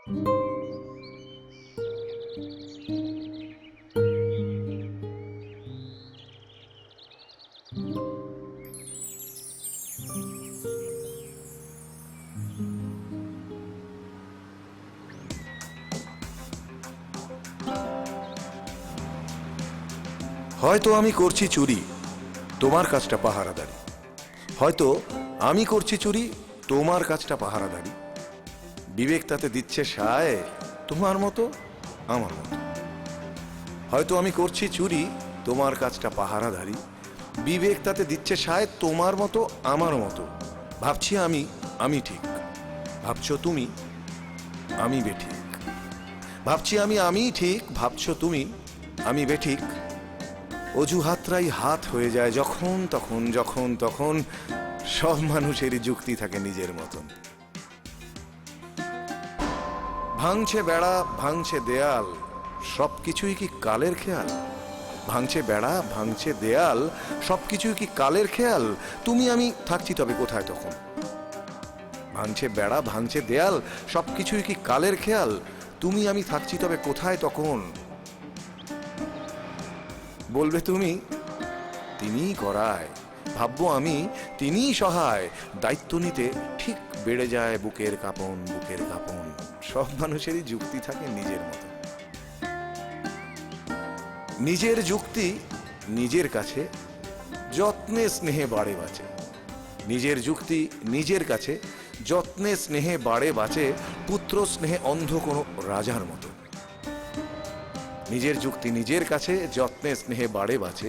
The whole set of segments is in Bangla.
হয়তো আমি করছি চুরি, তোমার কাজটা পাহারাদারি। হয়তো আমি করছি চুরি, তোমার কাজটা পাহারাদারি। বিবেক তাতে দিচ্ছে সায়, তোমার মতো আমার মতো। হয়তো আমি করছি চুরি, তোমার কাজটা পাহারাদারি। বিবেক তাতে দিচ্ছে সায়, তোমার মতো আমার মতো। ভাবছি আমি ঠিক, ভাবছো তুমি আমি বেঠিক। ভাবছি আমি ঠিক, ভাবছো তুমি আমি বেঠিক। অজুহাতরাই হাত হয়ে যায় যখন তখন, যখন তখন। সব মানুষেরই যুক্তি থাকে নিজের মতন। ভাঙছে বেড়া, ভাঙছে দেয়াল, সবকিছুই কি কালের খেয়াল? ভাঙছে বেড়া, ভাঙছে দেয়াল, সবকিছুই কি কালের খেয়াল? তুমি আমি থাকছি তবে কোথায় তখন? ভাঙছে বেড়া, ভাঙছে দেয়াল, সবকিছুই কি কালের খেয়াল? তুমি আমি থাকছি তবে কোথায় তখন? বলবে তুমি, তিনিই করায়। ভাববো আমি, তিনিই সহায়। দায়িত্ব নিতে ঠিক বেড়ে যায় বুকের কাঁপন, বুকের কাঁপন। সব মানুষেরই যুক্তি থাকে নিজের মতো। নিজের যুক্তি নিজের কাছে যত্নে স্নেহে বাড়ে বাঁচে। নিজের যুক্তি নিজের কাছে যত্নে স্নেহে বাড়ে বাঁচে, পুত্র স্নেহে অন্ধ কোনো রাজার মতো। নিজের যুক্তি নিজের কাছে যত্নে স্নেহে বাড়ে বাঁচে,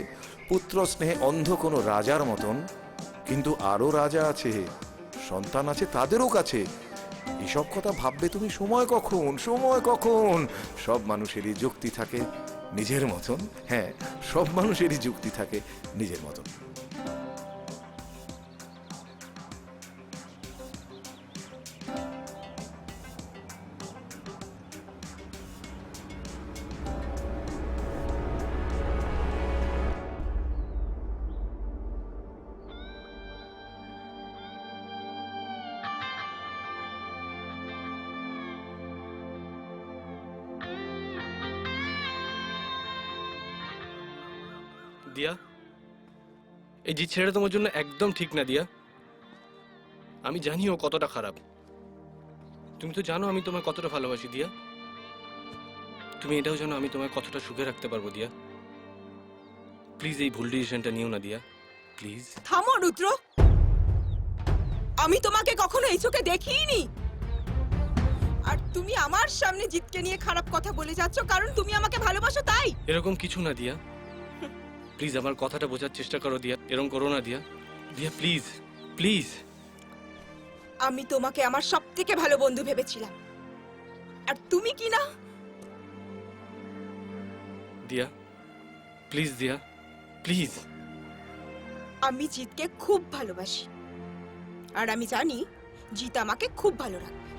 পুত্র স্নেহে অন্ধ কোনো রাজার মতন। কিন্তু আরো রাজা আছে, সন্তান আছে তাদেরও কাছে। এসব কথা ভাববে তুমি সময় কখন, সময় কখন? সব মানুষেরই যুক্তি থাকে নিজের মতন। হ্যাঁ, সব মানুষেরই যুক্তি থাকে নিজের মতন। দিয়া, এই জিত ছেড়ে তোমার জন্য একদম ঠিক না দিয়া। আমি জানি ও কতটা খারাপ। তুমি তো জানো আমি তোমায় কতটা ভালোবাসি দিয়া। তুমি এটাও জানো আমি তোমায় কতটা সুখে রাখতে পারবো দিয়া। প্লিজ এই ভুল ডিসিশনটা নিও না দিয়া, প্লিজ। থামো রুদ্র, আমি তোমাকে কখনো এই চোখে দেখিনি। আর তুমি আমার সামনে জিতকে নিয়ে খারাপ কথা বলে যাচ্ছ কারণ তুমি আমাকে ভালোবাসো তাই। এরকম কিছু না দিয়া, প্লিজ আমার কথাটা বোঝার চেষ্টা করো দিয়া। এরকম করো না দিয়া, দিয়া প্লিজ, প্লিজ। আমি তোমাকে আমার সবথেকে ভালো বন্ধু ভেবেছিলাম, আর তুমি কি না। দিয়া প্লিজ, দিয়া প্লিজ। আমি জিতকে খুব ভালোবাসি, আর আমি জানি জিত আমাকে খুব ভালো রাখবে।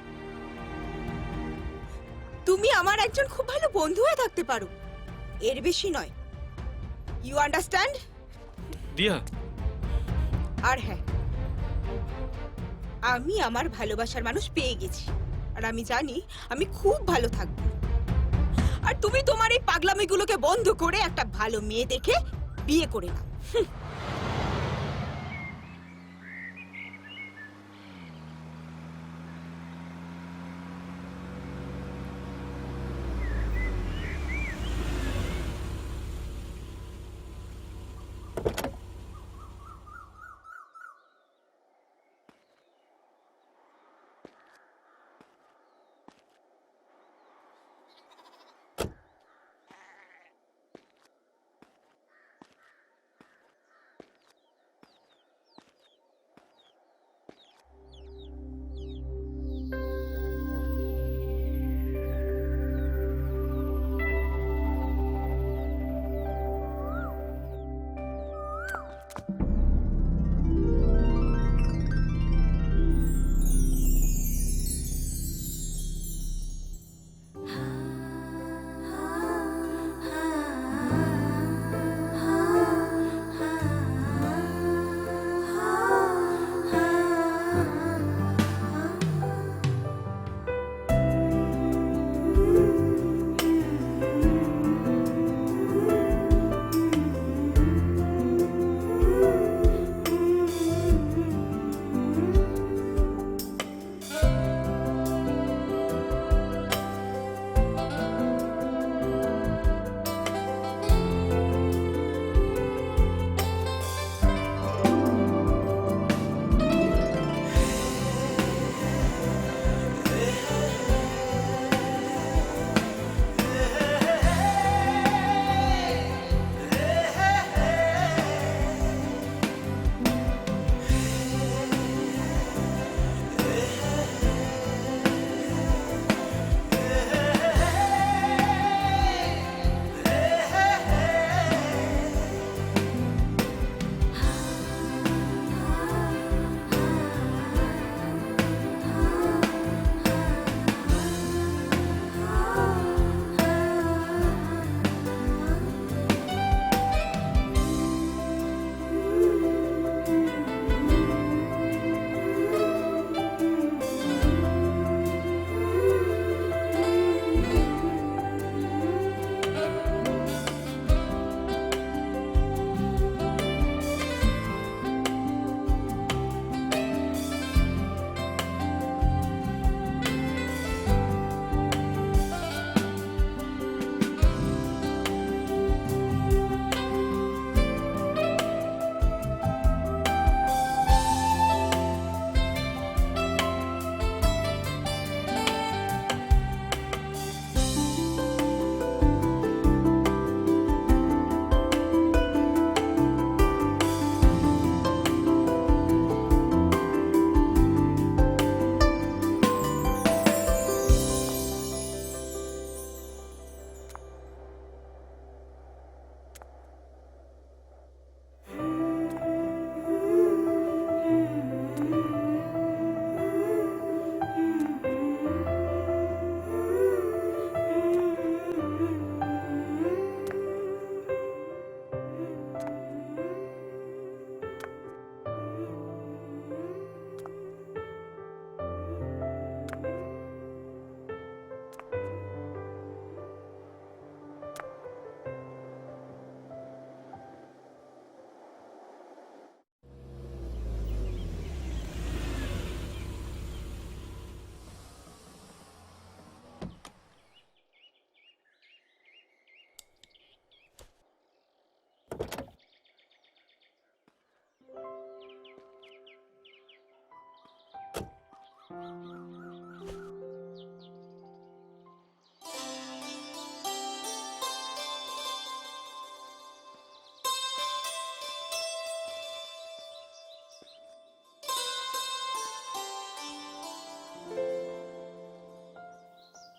তুমি আমার একজন খুব ভালো বন্ধু হয়ে থাকতে পারো, এর বেশি নয়। You understand? দিয়া। আর হ্যাঁ, আমি আমার ভালোবাসার মানুষ পেয়ে গেছি, আর আমি জানি আমি খুব ভালো থাকবো। আর তুমি তোমার এই পাগলামিগুলোকে বন্ধ করে একটা ভালো মেয়ে দেখে বিয়ে করে নাও।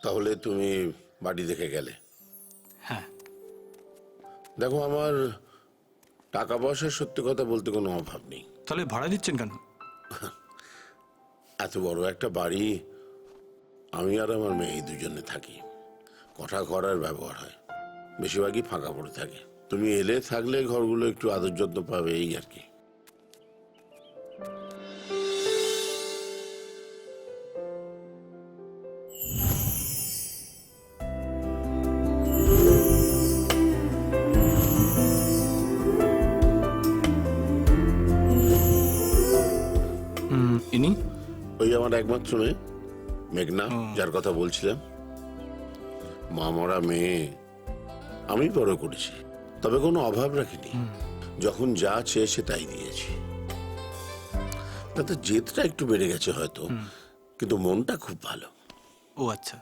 তাহলে তুমি বাড়ি দেখে গেলে? হ্যাঁ। দেখো, আমার টাকা পয়সার সত্যি কথা বলতে কোনো অভাব নেই। তাহলে ভাড়া দিচ্ছেন কেন? এত বড় একটা বাড়ি আমি আর আমার মেয়ে দুজনে থাকি। কটা ঘর আর ব্যবহার হয়, বেশিরভাগই ফাঁকা পড়ে থাকে। তুমি এলে থাকলে ঘরগুলো একটু আদর যত্ন পাবে, এই আর কি। ইনি ওই আমার একমাত্র মেয়ে মেঘনা, যার কথা বলছিলাম। মা মরা মেয়ে, আমি বড় করেছি, তবে কোনো অভাব রাখিনি। যখন যা চেয়েছে তাই দিয়েছি। তাতে জেদটা একটু বেড়ে গেছে হয়তো, কিন্তু মনটা খুব ভালো। ও আচ্ছা।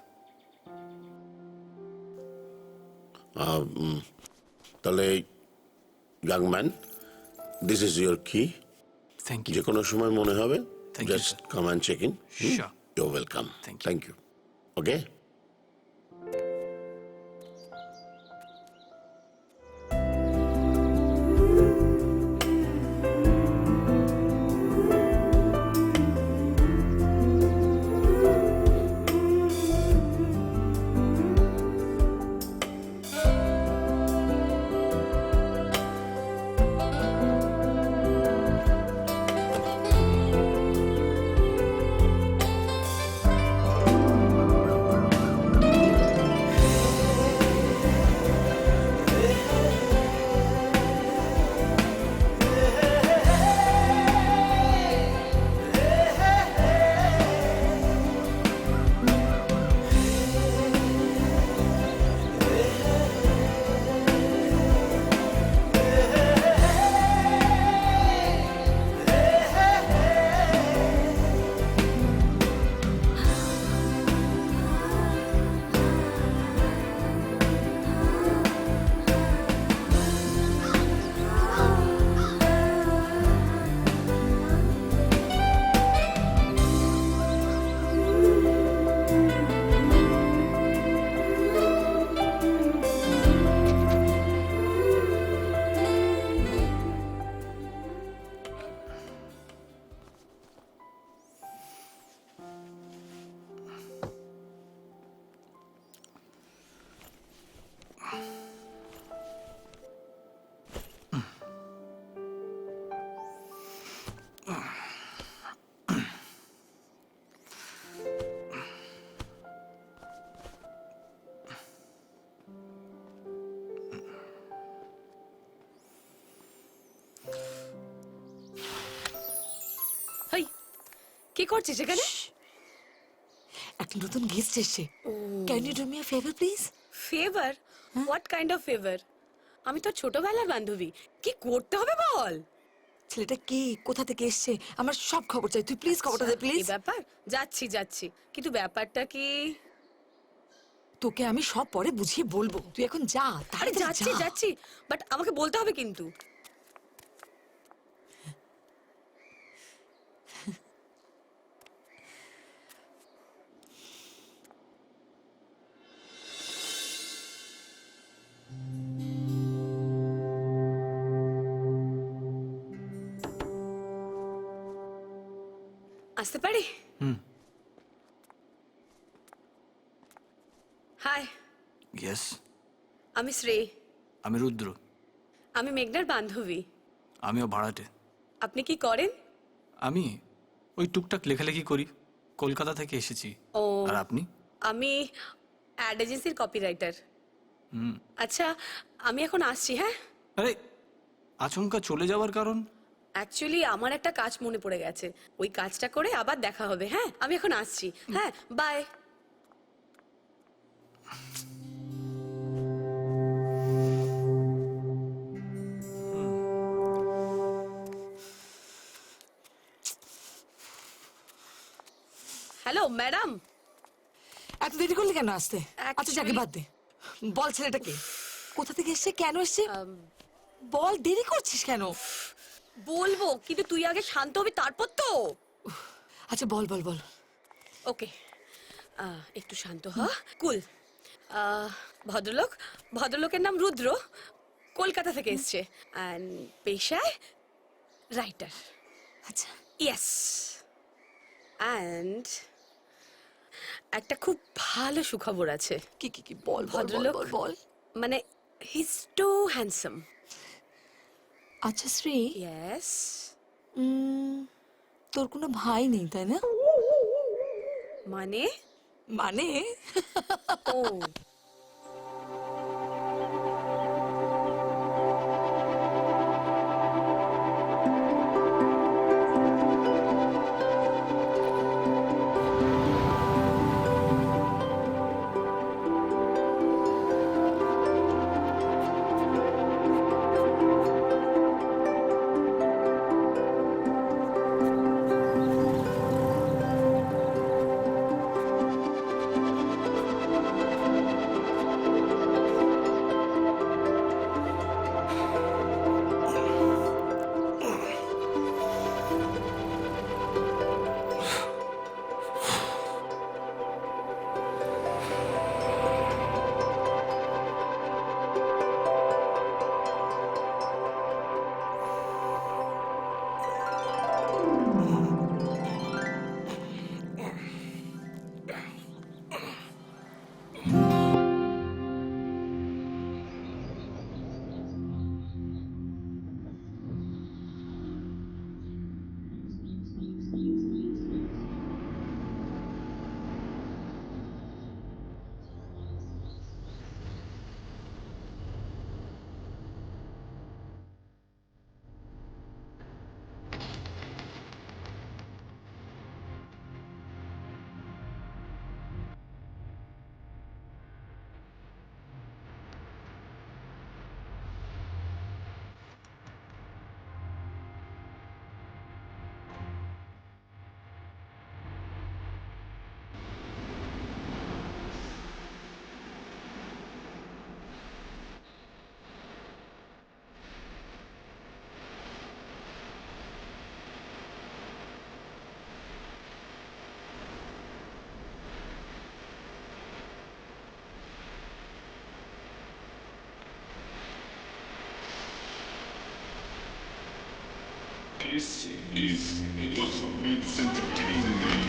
তাহলে young man, this is your কি। থ্যাংক যে ইউ। কোনো সময় মনে হবে, Thank you, just sir. Come and check in. Sure. Your welcome. Thank you. Thank you. Okay. Hi, কি করছিস এখানে? একটা নতুন গেস্ট এসেছে। Can you do me a favour please? Favour? What kind of favour? আমি তো ছোটবেলার বান্ধবী, কি করতে হবে বল? ছেলেটা কে, কোথা থেকে এসেছে, আমার সব খবর চাই। তুই প্লিজ খবরটা দে এই প্লিজ। ব্যাপার, যাচ্ছি, কিন্তু ব্যাপারটা কি? তোকে আমি সব পরে বুঝিয়ে বলবো, তুই এখন যা। আরে তাড়াতাড়ি যা। যাচ্ছি, বাট আমাকে বলতে হবে কিন্তু। আসতে পারি? Hi, yes. আমি শ্রী। আমি রুদ্র। আমি মেঘনার বান্ধবী। আমিও ভাড়াটে। আপনি কি করেন? আমি ওই টুকটাক লেখালেখি করি, কলকাতা থেকে এসেছি। ও, আর আপনি? আমি অ্যাড এজেন্সির কপিরাইটার। আচ্ছা, আমি এখন আসছি, হ্যাঁ? আরে, আচমকা চলে যাওয়ার কারণ? অ্যাকচুয়ালি আমার একটা কাজ মনে পড়ে গেছে, ওই কাজটা করে আবার দেখা হবে। হ্যাঁ, আমি এখন আসছি। হ্যাঁ, বাই। Hello madam. এত দেরি করলি কেন আসতে? Actually- আচ্ছা যাকে বাদ দে, বল ছেলেটাকে কোথা থেকে এসছে, কেন এসছে বল, দেরি করছিস কেন? বলবো, কিন্তু তুই আগে শান্ত হবি তারপর তো। আচ্ছা বল বল বল। ওকে, একটু শান্ত হ, কুল। ভদ্রলোকের নাম রুদ্র, কলকাতা থেকে এসছে, অ্যান্ড পেশায় রাইটার। আচ্ছা ইয়েস, অ্যান্ড একটা খুব ভালো সুখবর আছে। কি কি কি বল বল বল ভদ্রলোক বল বল। মানে হিজ টু হ্যান্ডসাম। আচ্ছা শ্রী, ইয়েস। তোর কোনো ভাই নেই তাই না? মানে মানে ও, This is Vincent Entertainment.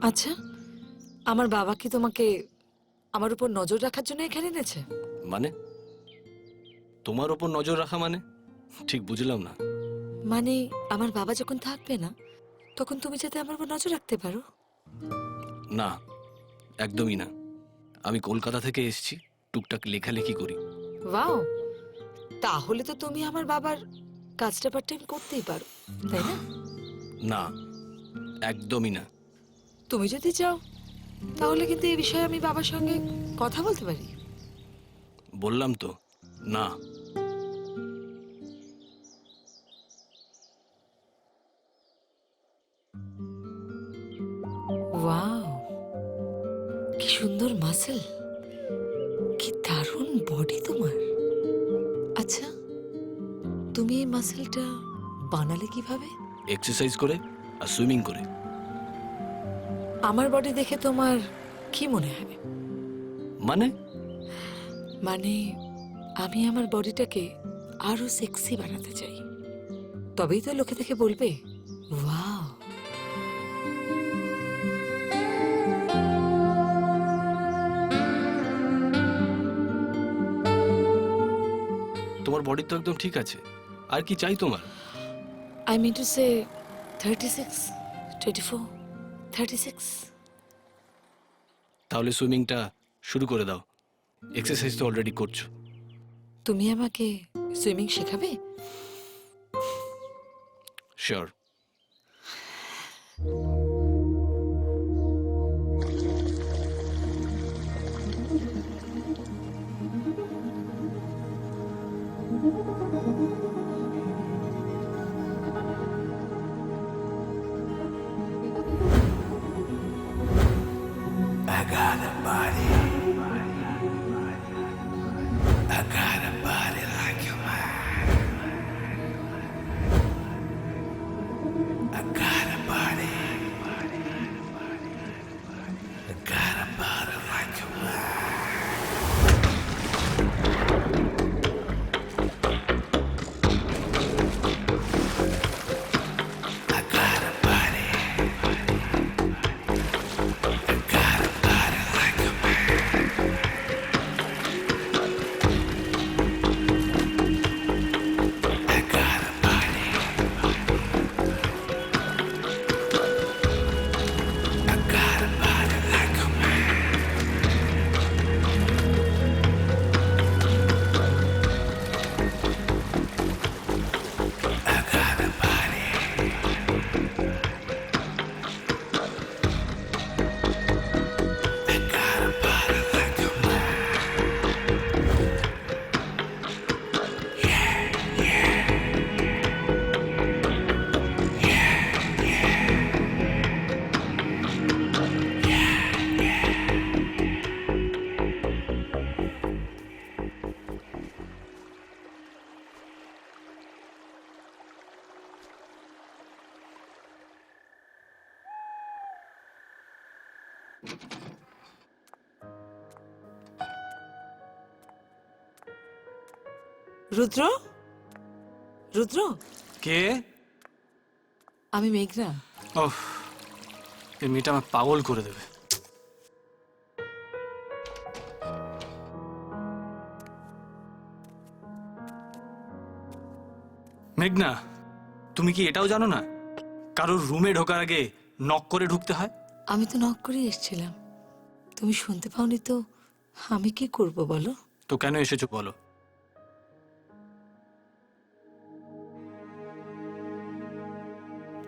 আচ্ছা, আমার বাবা কি তোমাকে আমার উপর নজর রাখার জন্য এখানে এনেছে? মানে তোমার ওপর নজর রাখা মানে ঠিক বুঝলাম না। মানে আমার বাবা যখন থাকবে না তখন তুমি যাতে আমার উপর নজর রাখতে পারো। না, একদমই না। আমি কলকাতা থেকে এসেছি, টুকটাক লেখালেখি করি। ওয়াও, তাহলে তো তুমি আমার বাবার কাজটা পার্ট টাইম করতেই পারো, তাই না? না, একদমই না। তুমি যদি চাও তাহলে কিন্তু এই বিষয়ে আমি বাবার সঙ্গে কথা বলতে পারি। বললাম তো, না। ওয়াও, কি সুন্দর মাসল, কি দারুণ বডি তোমার। আচ্ছা, তুমি এই মাসলটা বানালে কিভাবে? এক্সারসাইজ করে আর সুইমিং করে। আমার বডি দেখে তোমার কি মনে হয়? মানে? মানে আমি আমার বডিটাকে আরো সেক্সি বানাতে চাই, তবেই তো লোকে দেখে বলবে ওয়াও। তোমার বডি তো একদম ঠিক আছে, আর কি চাই তোমার? I mean to say 36, 24, 36। তাহলে সুইমিংটা শুরু করে দাও, এক্সারসাইজ তো অলরেডি করছো। তুমি আমাকে সুইমিং শেখাবে? শিওর। রুদ্র, রুদ্র, কে? আমি মেঘনা। ওহ, এই মেয়েটা আমার পাগল করে দেবে। মেঘনা, তুমি কি এটাও জানো না কারোর রুমে ঢোকার আগে নক করে ঢুকতে হয়? আমি তো নক করে এসেছিলাম, তুমি শুনতে পাওনি তো আমি কি করব বলো? তো কেন এসেছো বলো?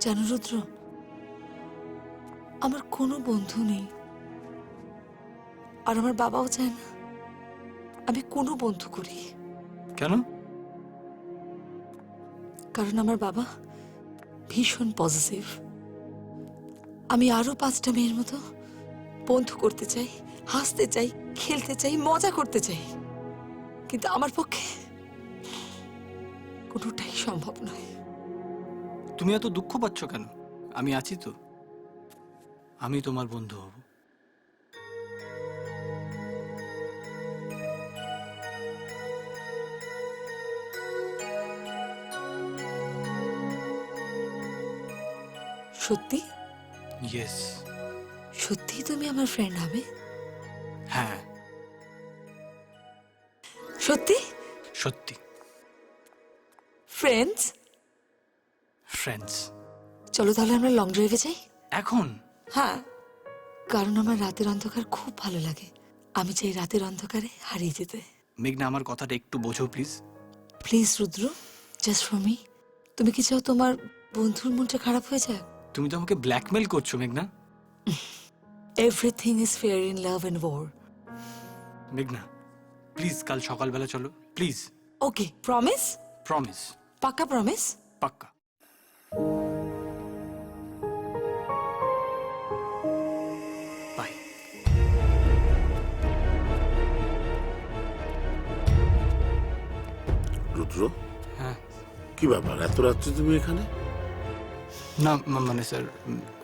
জানো রুদ্র, আমার কোনো বন্ধু নেই, আর আমার বাবাও চায় না আমি কোনো বন্ধু করি। কেন? কারণ আমার বাবা ভীষণ পজিটিভ। আমি আরো 5টা মেয়ের মতো বন্ধু করতে চাই, হাসতে চাই, খেলতে চাই, মজা করতে চাই, কিন্তু আমার পক্ষে কোনোটাই সম্ভব নয়। তুমি এত দুঃখ পাচ্ছ কেন? আমি আছি তো, আমি তোমার বন্ধু হব। সত্যি? ইয়েস। সত্যি তুমি আমার ফ্রেন্ড হবে? হ্যাঁ, সত্যি? সত্যি। ফ্রেন্ডস? ফ্রেন্ডস। চলো তাহলে আমরা লং ড্রাইভে যাই। এখন? হ্যাঁ, কারণ আমার রাতের অন্ধকার খুব ভালো লাগে। আমি চাই রাতের অন্ধকারে হারিয়ে যেতে। মেঘনা, আমার কথাটা একটু বোঝো please. Please Rudra, just for me. তুমি কি চাও তোমার বন্ধুর মনটা খারাপ হয়ে যাক? তুমি তো আমাকে ব্ল্যাকমেল করছো মেঘনা। Everything is fair in love and war. মেঘনা প্লিজ, কাল সকালবেলা চলো প্লিজ। Okay, promise? প্রমিস। পাক্কা প্রমিস? পাক্কা। বাই। রুদ্র, হ্যাঁ। কি ব্যাপার এত রাত্রে তুমি এখানে? না মানে স্যার,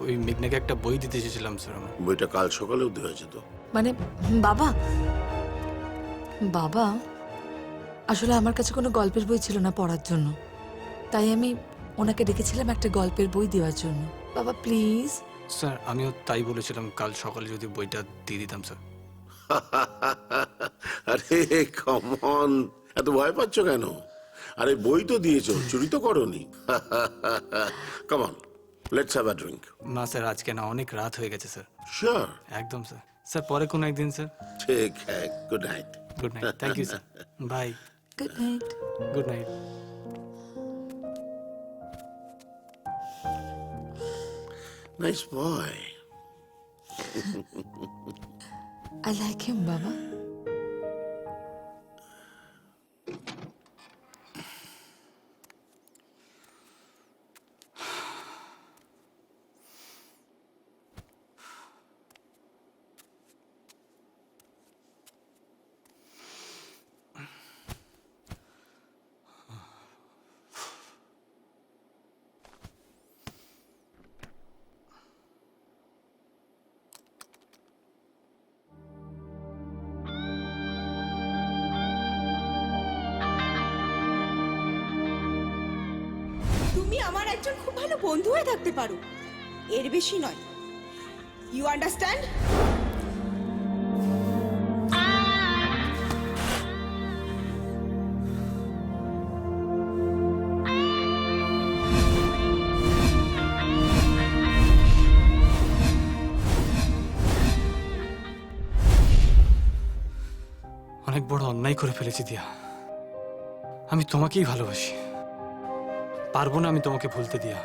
ওই মেঘনাকে একটা বই দিতে এসেছিলাম স্যার। আমার বইটা কাল সকালেও দেওয়া হয়েছে তো। মানে বাবা বাবা আসলে আমার কাছে কোনো গল্পের বই ছিল না পড়ার জন্য, তাই আমি ওনাকে ডেকেছিলাম একটা গল্পের বই দেওয়ার জন্য। বাবা প্লিজ। স্যার আমিও তাই বলেছিলাম, কাল সকালে যদি বইটা দিয়ে দিতাম স্যার। আরে কমন, এত ভয় পাচ্ছ কেন? আরে বই তো দিয়েছো, চুরি তো করনি। Come on, let's have a drink. না স্যার আজকে না, অনেক রাত হয়ে গেছে স্যার। শিওর? একদম স্যার। স্যার পরে কোনো একদিন স্যার। ঠিক হ্যাঁ, good night. Good night. Thank you sir. Bye. Good night. Good night. Nice boy. I like him বাবা। তুমি আমার একজন খুব ভালো বন্ধু হয়ে থাকতে পারো, এর বেশি নয়। You understand? অনেক বড় অন্যায় করে ফেলেছি দিয়া। আমি তোমাকেই ভালোবাসি, পারবো না আমি তোমাকে ভুলতে দিয়া।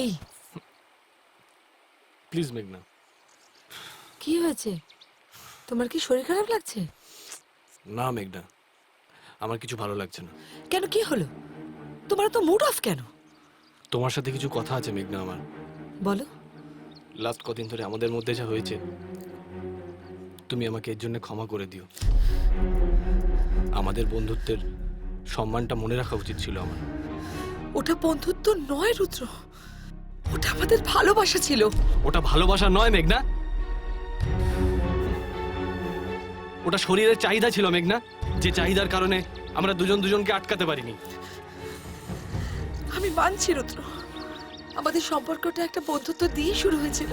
এই প্লিজ মেঘনা। কি হয়েছে? তোমার কি শরীর খারাপ লাগছে? না মেঘনা, আমার কিছু ভালো লাগছে না। কেন, কি হলো? তোমার তো মুড অফ কেন? তোমার সাথে কিছু কথা আছে মেঘনা আমার। বলো। লাস্ট কদিন ধরে আমাদের মধ্যে যা হয়েছে, তুমি আমাকে এর জন্য ক্ষমা করে দিও। আমাদের বন্ধুত্বের সম্মানটা মনে রাখা উচিত ছিল আমার। ওটা বন্ধুত্ব নয় রুদ্র, ওটা আমাদের ভালোবাসা ছিল। ওটা ভালোবাসা নয় মেঘনা, ওটা শরীরের চাহিদা ছিল মেঘনা, যে চাহিদার কারণে আমরা দুজন দুজনকে আটকাতে পারিনি। আমি মানছি রুদ্র, আমাদের সম্পর্কটা একটা বন্ধুত্ব দিয়ে শুরু হয়েছিল,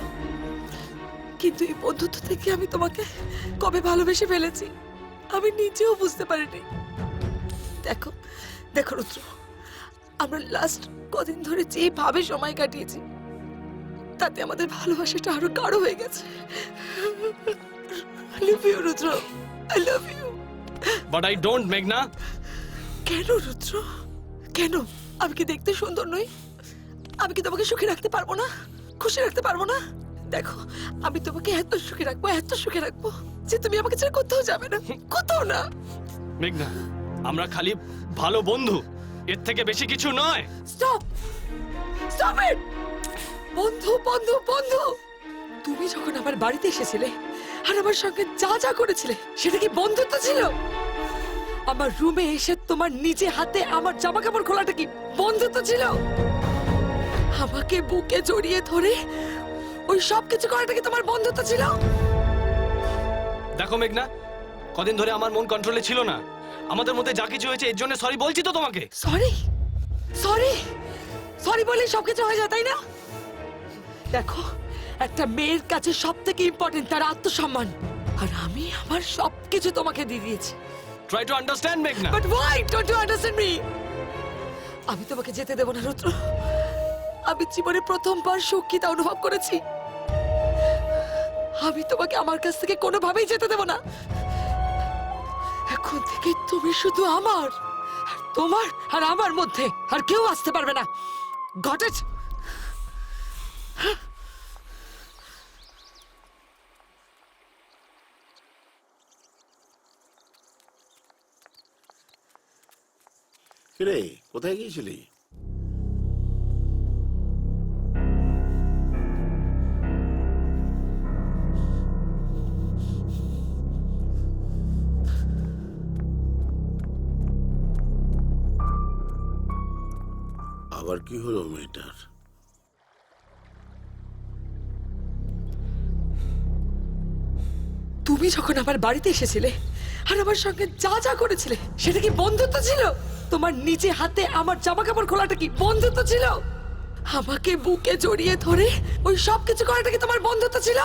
কিন্তু এই বন্ধুত্ব থেকে আমি তোমাকে কবে ভালোবেসে ফেলেছি আমি নিজেও বুঝতে পারিনি। দেখো দেখো রুদ্র, আমরা লাস্ট কদিন ধরে যেভাবে সময় কাটিয়েছি তাতে আমাদের ভালোবাসাটা আরো গাঢ় হয়ে গেছে। I love you, Rudra, I love you. But I don't মেঘনা। কেন রুদ্র, কেন? আমি কি দেখতে সুন্দর নই? আমি কি তোমাকে সুখে রাখতে পারবো না, খুশি রাখতে পারবো না? দেখো আমি তোমাকে এত সুখে রাখবো, এত সুখে রাখবো যে তুমি আমাকে ছেড়ে কোথাও যাবে না, কোথাও না। মেঘনা, আমরা খালি ভালো বন্ধু, এর থেকে বেশি কিছু নয়। Stop, stop it. বন্ধু বন্ধু বন্ধু, তুমি যখন আমার বাড়িতে এসেছিলে আর আমার সঙ্গে যা যা করেছিলে সেটা কি বন্ধুত্ব ছিল? আমার রুমে এসে তোমার নিজে হাতে আমার জামা কাপড় খোলাটা কি বন্ধুত্ব ছিল? আমাকে বুকে জড়িয়ে ধরে ওই সব কিছু করাটা কি তোমার বন্ধুত্ব ছিল? দেখো মেঘনা, কদিন ধরে আমার মন কন্ট্রোলে ছিল না। আমাদের মধ্যে যা কিছু হয়েছে এর জন্য সরি বলছি তো তোমাকে। সরি সরি সরি বলে সবকিছু হয়ে যায়, তাই না? দেখো, একটা মেয়ের কাছে সব থেকে ইম্পর্টেন্ট তার আত্মসম্মান, আর আমি আমার সবকিছু তোমাকে দিয়ে দিয়েছি। ট্রাই টু আন্ডারস্ট্যান্ড মেঘনা। But why don't you understand me? আমি তোমাকে যেতে দেব না রুদ্র। আমি জীবনে প্রথমবার সুখিতা অনুভব করেছি। আমি তোমাকে আমার কাছ থেকে কোনোভাবেই যেতে দেব না। এখন থেকে তুমি শুধু আমার, আর তোমার আর আমার মধ্যে আর কেউ আসতে পারবে না। Got it? কিরে, কোথায় গিয়েছিলি? আবার কি হলো মেয়েটার? তুমি যখন আমার বাড়িতে এসেছিলে আর আমার সঙ্গে যা যা করেছিলে সেটা কি বন্ধুত্ব ছিল? তোমার নিজে হাতে আমার জামা কাপড় খোলাটা কি বন্ধুত্ব ছিল? আমাকে বুকে জড়িয়ে ধরে ওই সব কিছু করাটা কি তোমার বন্ধুত্ব ছিল?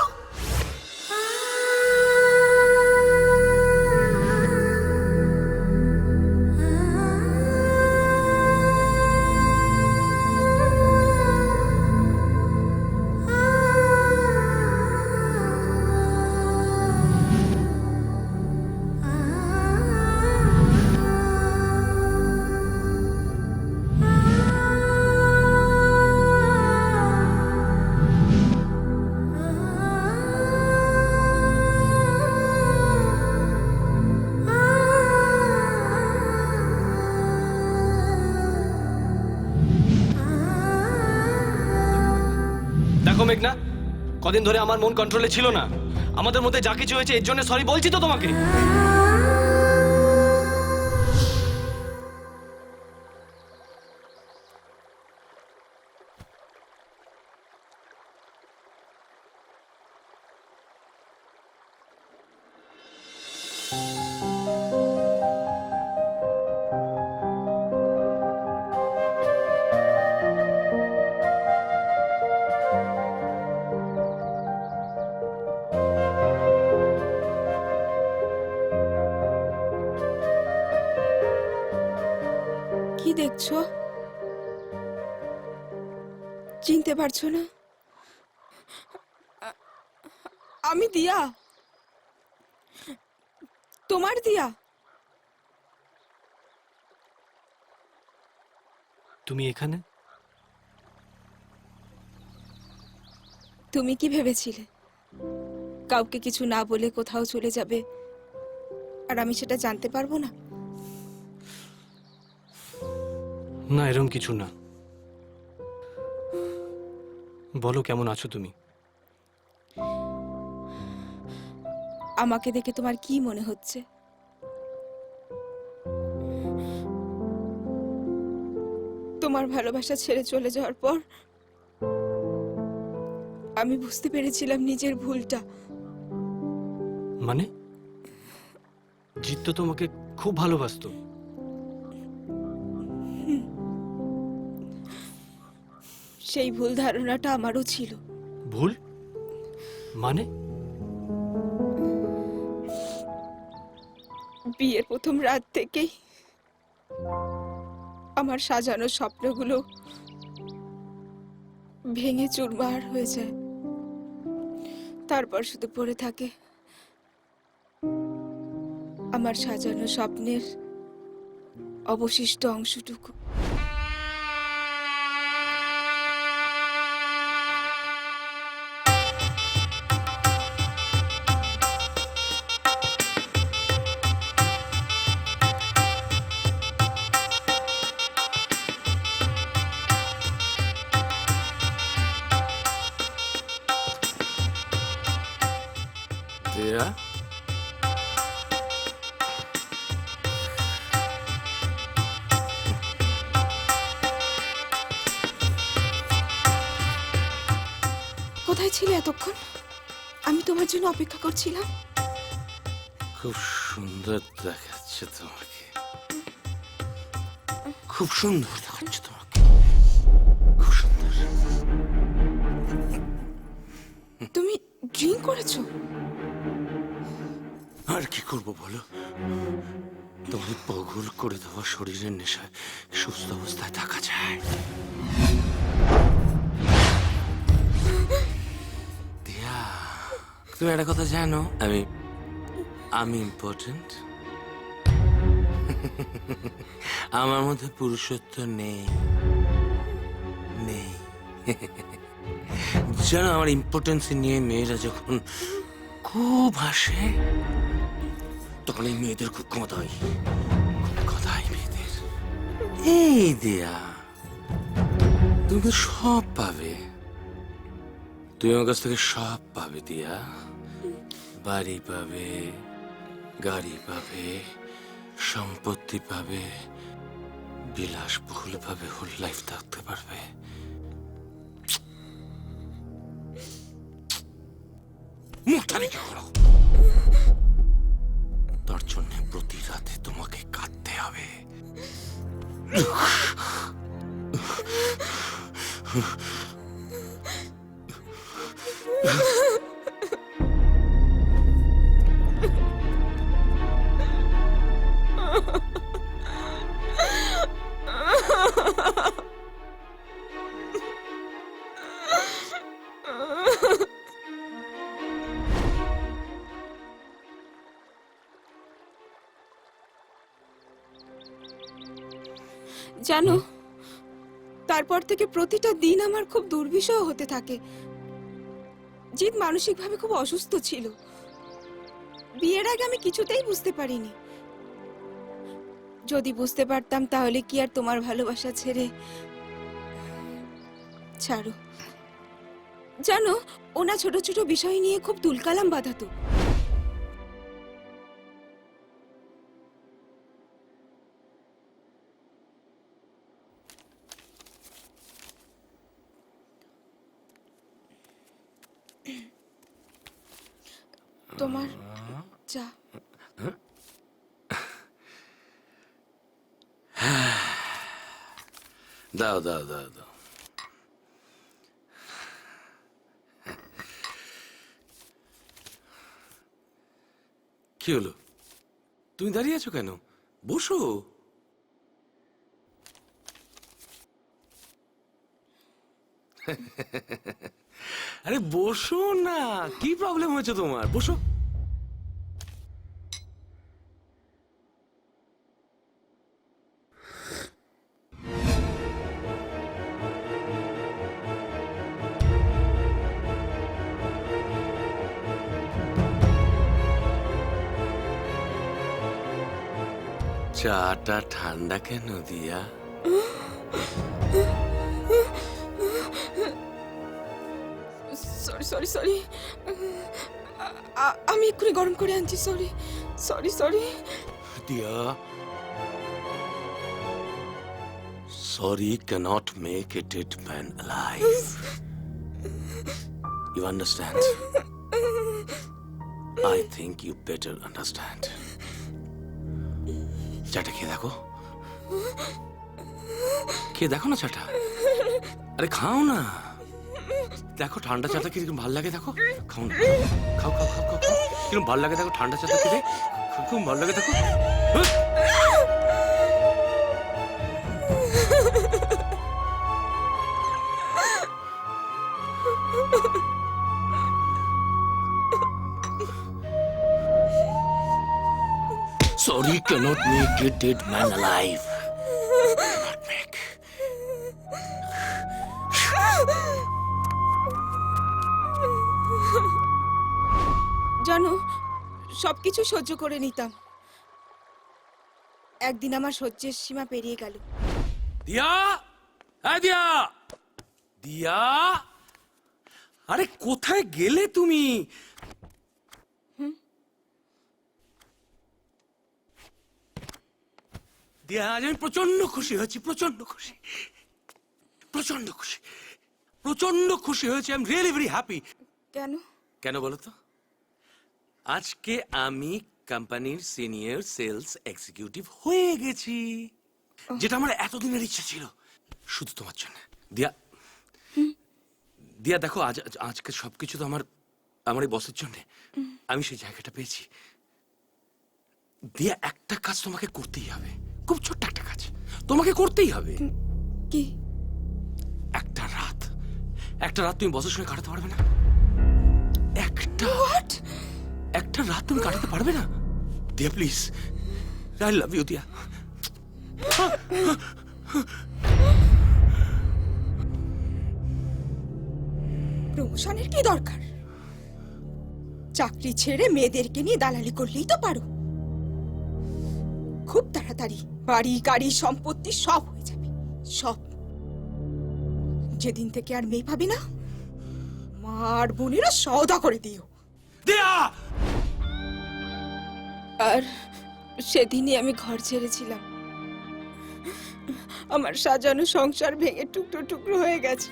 দেখো মেঘনা, কদিন ধরে আমার মন কন্ট্রোলে ছিল না। আমাদের মধ্যে যা কিছু হয়েছে এর জন্য সরি বলছি তো তোমাকে। কি দেখছো? চিনতে পারছো না? আমি দিয়া, তোমার দিয়া। তুমি এখানে? তুমি কি ভেবেছিলে কাউকে কিছু না বলে কোথাও চলে যাবে আর আমি সেটা জানতে পারবো না? না, এরকম কিছু না। বলো, কেমন আছো তুমি? আমাকে দেখে তোমার কি মনে হচ্ছে? তোমার ভালোবাসা ছেড়ে চলে যাওয়ার পর আমি বুঝতে পেরেছিলাম নিজের ভুলটা। মানে? জিৎ তো তোমাকে খুব ভালোবাসতো। সেই ভুল ধারণাটা আমারও ছিল। ভুল মানে? বিয়ের প্রথম রাত থেকেই আমার সাজানো স্বপ্নগুলো ভেঙে চুরমার হয়ে যায়। তারপর শুধু পড়ে থাকে আমার সাজানো স্বপ্নের অবশিষ্ট অংশটুকু। দেয়া, কোথায় ছিলে এতক্ষণ? আমি তোমার জন্য অপেক্ষা করছিলাম। খুব সুন্দর দেখাচ্ছে তোমাকে। খুব সুন্দর দেখাচ্ছে তোমাকে। খুব সুন্দর। তুমি ড্রিঙ্ক করেছো? আর কি করবো বলো? তোমার পাগল করে দেওয়া শরীরের নেশায় সুস্থ অবস্থায় থাকা যায়? দিয়া, তুমি একটা কথা জানো? আমি ইম্পর্টেন্ট। আমার মধ্যে পুরুষত্ব নেই নেই জানো, আমার ইম্পর্টেন্স নিয়ে মেয়েরা যখন খুব হাসে তখন এই মেয়েদের খুব ক্ষমতা হয়, কথা হয় মেয়েদের। এই দিয়া, তুমি তো সব পাবে, তুমি আমার কাছ থেকে সব পাবে দিয়া। বাড়ি পাবে, গাড়ি পাবে, সম্পত্তি পাবে, বিলাসবহুল ভাবে হোল লাইফ থাকতে পারবে। মুখটা রেখে করো, তার জন্য প্রতি রাতে তোমাকে কাঁদতে হবে। জানো, তারপর থেকে প্রতিটা দিন আমার খুব দুর্বিষহ হতে থাকে। জিৎ মানসিকভাবে খুব অসুস্থ ছিল। বিয়ের আগে আমি কিছুতেই বুঝতে পারিনি। যদি বুঝতে পারতাম তাহলে কি আর তোমার ভালোবাসা ছেড়ে ছাড়ো। জানো, ওনা ছোট ছোট বিষয় নিয়ে খুব তুলকালাম বাঁধাতো। তোমার চা। দাও দাও দাও দাও। কি হলো, তুমি দাঁড়িয়ে আছো কেন? বসো। আরে বসো না, কি প্রবলেম হয়েছে তোমার? বসো। চাটা ঠান্ডা কেন দিয়া? সরি সরি সরি, আমি এক্ষুনি গরম করে আনছি। Sorry sorry sorry. দিয়া, sorry cannot make a dead man alive. You understand? I think you better understand. চাটা খেয়ে দেখো, খেয়ে দেখো না চাটা। আরে খাও না, দেখো ঠান্ডা চাটা কিরকম ভাল লাগে। দেখো, খাও না, খাও খাও খাও খাও খাও, কিরকম ভাল লাগে দেখো ঠান্ডা চাটা খেতে, খুব ভাল লাগে দেখো। Sorry cannot make a dead man alive. Cannot make. জানো, সবকিছু সহ্য করে নিতাম। একদিন আমার সহ্যের সীমা পেরিয়ে গেল। দিয়া, হ্যাঁ দিয়া, দিয়া, আরে কোথায় গেলে তুমি? দিয়া, আজ আমি প্রচন্ড খুশি হয়েছি, প্রচন্ড খুশি, প্রচন্ড খুশি, প্রচন্ড খুশি হয়েছি। I am really very happy. কেন? কেন বলো তো? আজকে আমি কোম্পানির সিনিয়র সেলস এক্সিকিউটিভ হয়ে গেছি, যেটা আমার এতদিনের ইচ্ছা ছিল, শুধু তোমার জন্য। দিয়া, দিয়া দেখো, আজকে সবকিছু তো আমার এই বসের জন্য। আমি সেই জায়গাটা পেয়েছি। দিয়া, একটা কাজ তোমাকে করতেই হবে, খুব ছোট্ট একটা কাজ তোমাকে করতেই হবে। কি? একটা রাত তুমি বসের সঙ্গে কাটাতে পারবে না? একটা রাত তুমি কাটাতে পারবে না? দিয়া প্লিজ, আই লাভ ইউ দিয়া, প্রমোশনের কি দরকার? চাকরি ছেড়ে মেয়েদেরকে নিয়ে দালালি করলেই তো পারো। খুব তাড়াতাড়ি বাড়ি গাড়ি সম্পত্তি সব হয়ে যাবে, সব। যেদিন থেকে আর মেয়ে পাবে না, মা আর বোনেরা সওদা করে দিও। দিয়া! আর সেদিনই আমি ঘর ছেড়েছিলাম। আমার সাজানো সংসার ভেঙে টুকরো টুকরো হয়ে গেছে।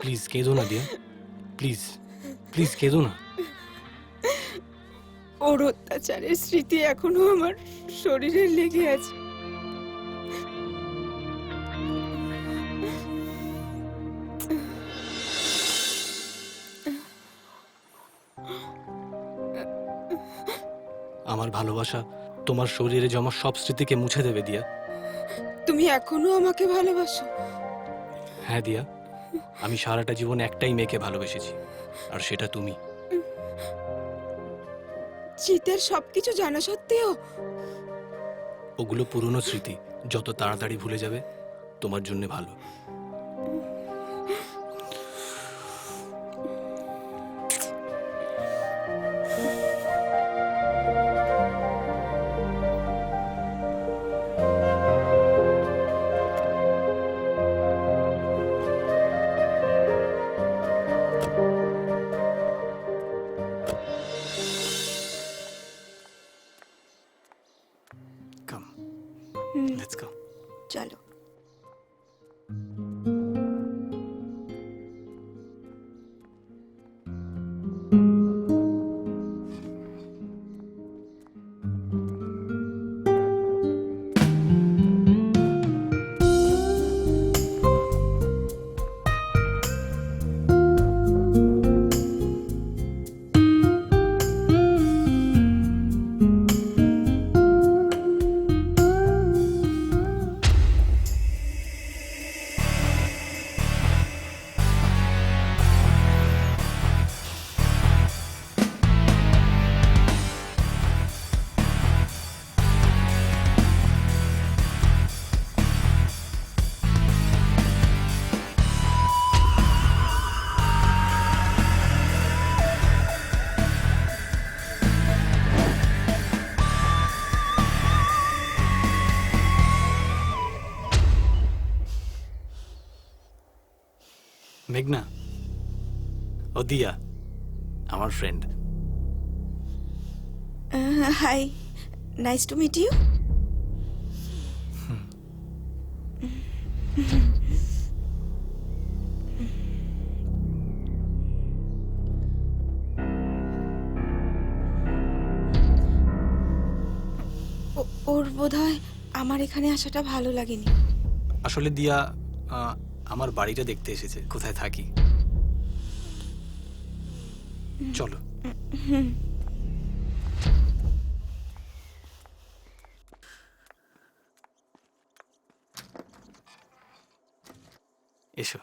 প্লিজ কেঁদো না দিয়া, প্লিজ প্লিজ কেঁদো না। ওর অত্যাচারের স্মৃতি এখনো আমার শরীরে লেগে আছে। আমার ভালোবাসা তোমার শরীরে জমা সব স্মৃতিকে মুছে দেবে দিয়া। তুমি এখনো আমাকে ভালোবাসো? হ্যাঁ দিয়া, আমি সারাটা জীবন একটাই মেয়েকে ভালোবেসেছি, আর সেটা তুমি। জিতের সবকিছু জানা সত্ত্বেও ওগুলো পুরনো স্মৃতি, যত তাড়াতাড়ি ভুলে যাবে তোমার জন্য ভালো। Come, let's go. চলো। মেঘনা, ও দিয়া, আমার friend. Hi, nice to meet you. ওর বোধহয় আমার এখানে আসাটা ভালো লাগেনি। আসলে দিয়া আমার বাড়িটা দেখতে এসেছে, কোথায় থাকি। চলো। এসো।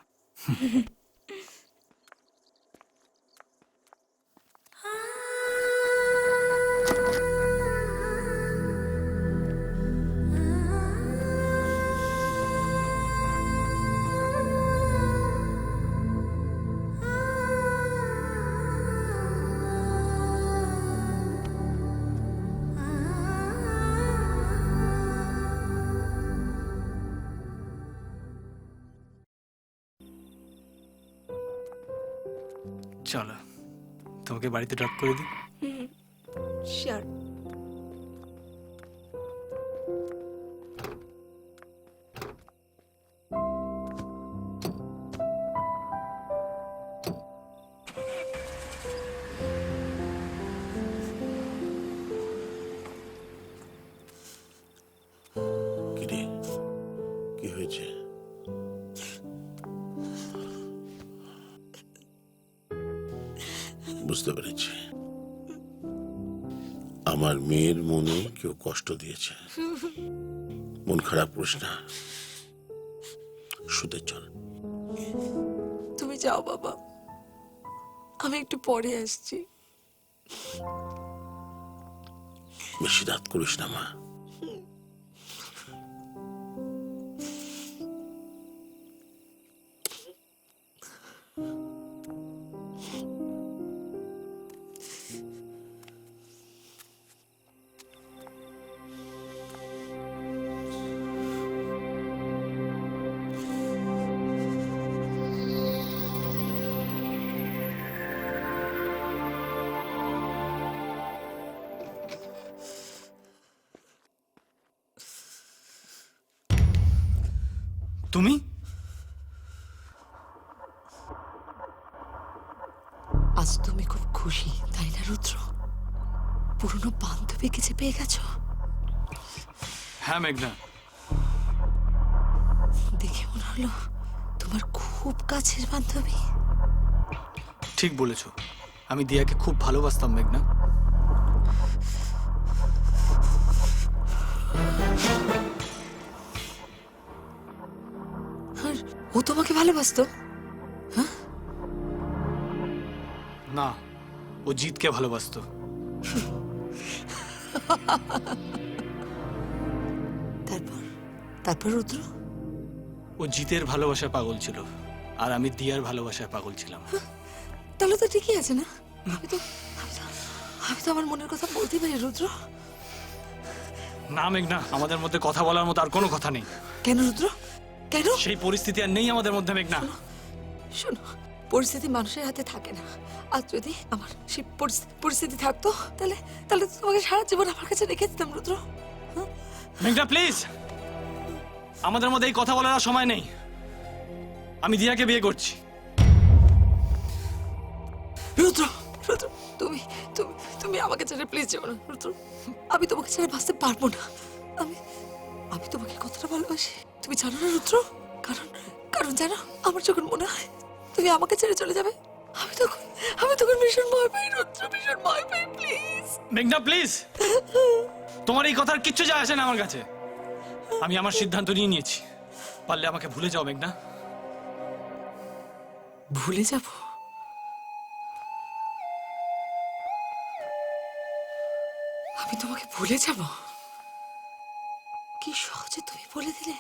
চলো, তোমাকে বাড়িতে ড্রপ করে দিই। শিওর। কিরে, কি হয়েছে? বুঝতে পেরেছি, আমার মেয়ের মনে কেউ কষ্ট দিয়েছে। মন খারাপ করিস না, শুতে চল। তুমি যাও বাবা, আমি একটু পরে আসছি। বেশি রাত করিস না মা। তুমি? আজ তুমি খুব খুশি তাই না রুদ্র? পুরনো বান্ধবীকে যে পেয়ে গেছো। হ্যাঁ মেঘনা, দেখে মনে হলো তোমার খুব কাছের বান্ধবী। ঠিক বলেছো, আমি দিয়াকে খুব ভালোবাসতাম মেঘনা। আর ও তোমাকে ভালোবাসতো? না, ও জিতকে ভালোবাসতো। তারপর তারপর রুদ্র? ও জিতের ভালোবাসায় পাগল ছিল, আর আমি দিয়ার ভালোবাসায় পাগল ছিলাম। তাহলে তো ঠিকই আছে না? আমি তো আমার মনের কথা বলতে পারি রুদ্র। না মেঘনা, আমাদের মধ্যে কথা বলার মতো আর কোনো কথা নেই। কেন রুদ্র, কেন? সেই পরিস্থিতি আর নেই আমাদের মধ্যে মেঘনা। শোনো, পরিস্থিতি মানুষের হাতে থাকে না। আর যদি আমার সেই পরিস্থিতি থাকতো, তাহলে তাহলে তো তোমাকে সারা জীবন আমার কাছে রেখে দিতাম রুদ্র। মেঘনা প্লিজ, আমাদের মধ্যে এই কথা বলার আর সময় নেই। আমি দিয়াকে বিয়ে করছি। রুদ্র, রুদ্র, তুমি তুমি তুমি আমাকে ছেড়ে প্লিজ যেও না রুদ্র। আমি তোমাকে ছেড়ে বাঁচতে পারবো না। আমি আমি তোমাকে কতটা ভালোবাসি তুমি জানো না রুদ্র? কারণ কারণ জানো, আমার যখন মনে হয় তুমি আমাকে ছেড়ে চলে যাবে, আমি তখন ভীষণ ভয় পাই রুদ্র, ভীষণ ভয় পাই। প্লিজ মেঘনা প্লিজ, তোমার এই কথার কিচ্ছু যায় আসে না আমার কাছে। আমি আমার সিদ্ধান্ত নিয়ে নিয়েছি। পারলে আমাকে ভুলে যাও মেঘনা। ভুলে যাব? আমি তোমাকে ভুলে যাব? কি সহজে তুমি বলে দিলে।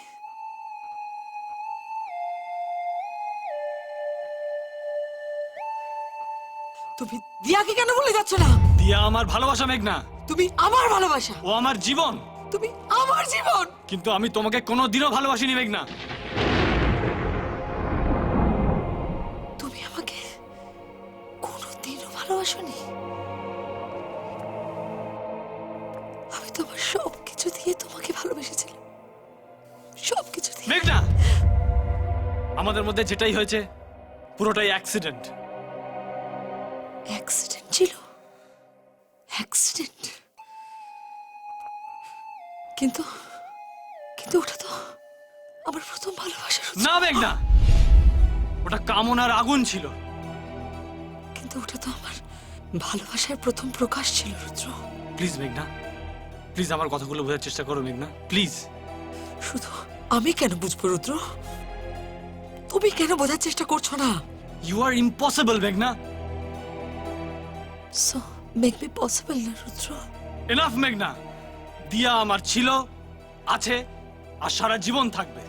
তুমি দিয়াকে কেন ভুলে যাচ্ছ না? দিয়া আমার ভালোবাসা মেঘনা, তুমি আমার ভালোবাসা, ও আমার জীবন। তুমি আমার জীবন। কিন্তু আমি তোমাকে কোনোদিনও ভালোবাসিনি মেঘনা। তুমি আমাকে কোনোদিনও ভালোবাসোনি। আমি তোমার সবকিছু দিয়ে তোমাকে ভালোবেসেছিলাম, সবকিছু দিয়ে। মেঘনা, আমাদের মধ্যে যেটাই হয়েছে পুরোটাই অ্যাক্সিডেন্ট। অ্যাক্সিডেন্ট ছিল? অ্যাক্সিডেন্ট? কিন্তু কিন্তু ওটা তো আমার প্রথম ভালোবাসা। না মেঘনা, ওটা কামনার আগুন ছিল। কিন্তু ওটা তো আমার ভালোবাসার প্রথম প্রকাশ ছিল রুদ্র। প্লিজ মেঘনা, প্লিজ আমার কথাগুলো বোঝার চেষ্টা করো মেঘনা, প্লিজ। শুধু আমি কেন বুঝবো রুদ্র? তুমি কেন বোঝার চেষ্টা করছো না? ইউ আর ইম্পসিবল মেঘনা। সো মেক মি পসিবল না রুদ্র। এনাফ মেঘনা, দিয়া আমার ছিল, আছে, আর সারা জীবন থাকবে।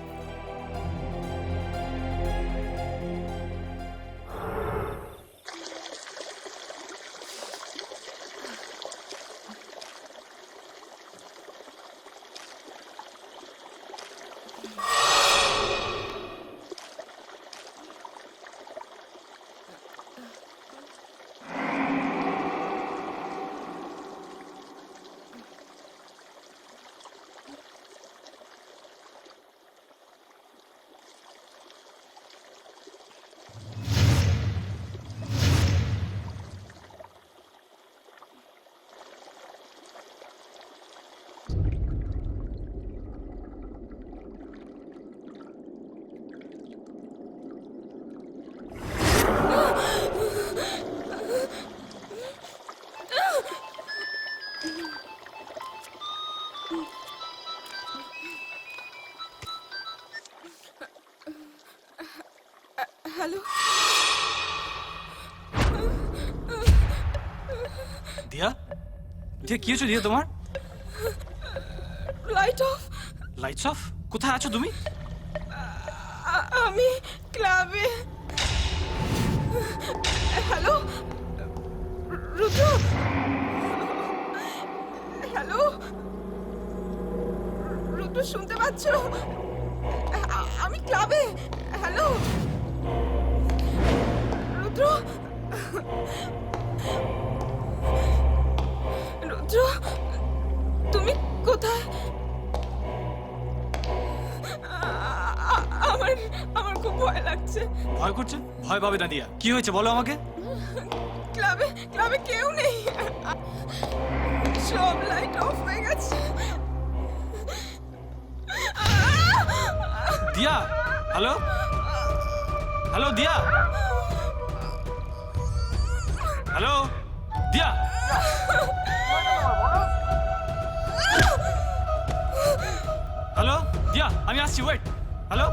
হ্যালো, দিয়া, দিয়া কি হয়েছে দিয়া তোমার? Light off. Lights off? কোথায় আছো তুমি? আমি ক্লাবে। হ্যালো রুদ্র, হ্যালো রুদ্র, শুনতে পাচ্ছ? আমি ক্লাবে। হ্যালো রুদ্র, রুদ্র, তুমি কোথায়? আমার লাগছে। ভয় করছে? ভয় পাবে না দিয়া, কি হয়েছে বলো আমাকে। ক্লাবে ক্লাবে কেউ নেই, সব লাইট অফ হয়ে গেছে। দিয়া, হ্যালো হ্যালো দিয়া, হ্যালো দিয়া, হ্যালো দিয়া, আমি আসছি, ওয়েট। হ্যালো,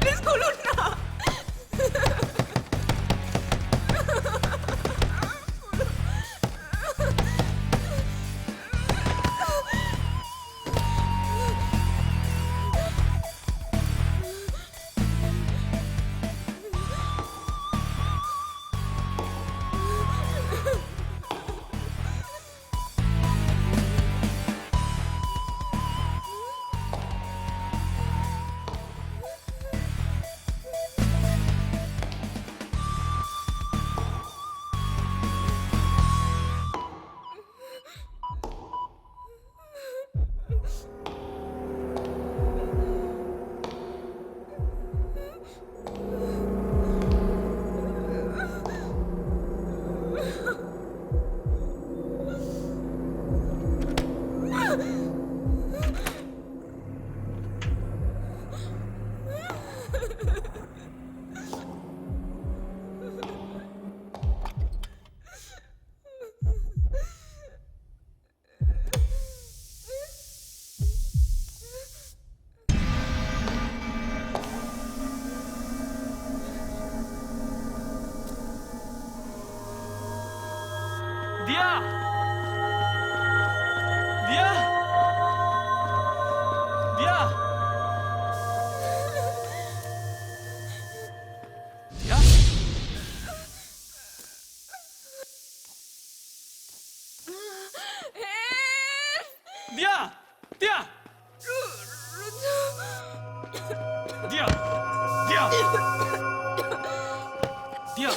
প্লিজ খুলুন না। দিয়া, দিয়া, দিয়া, দিয়া, দিয়া, দিয়া, দিয়া, দিয়া, দিয়া,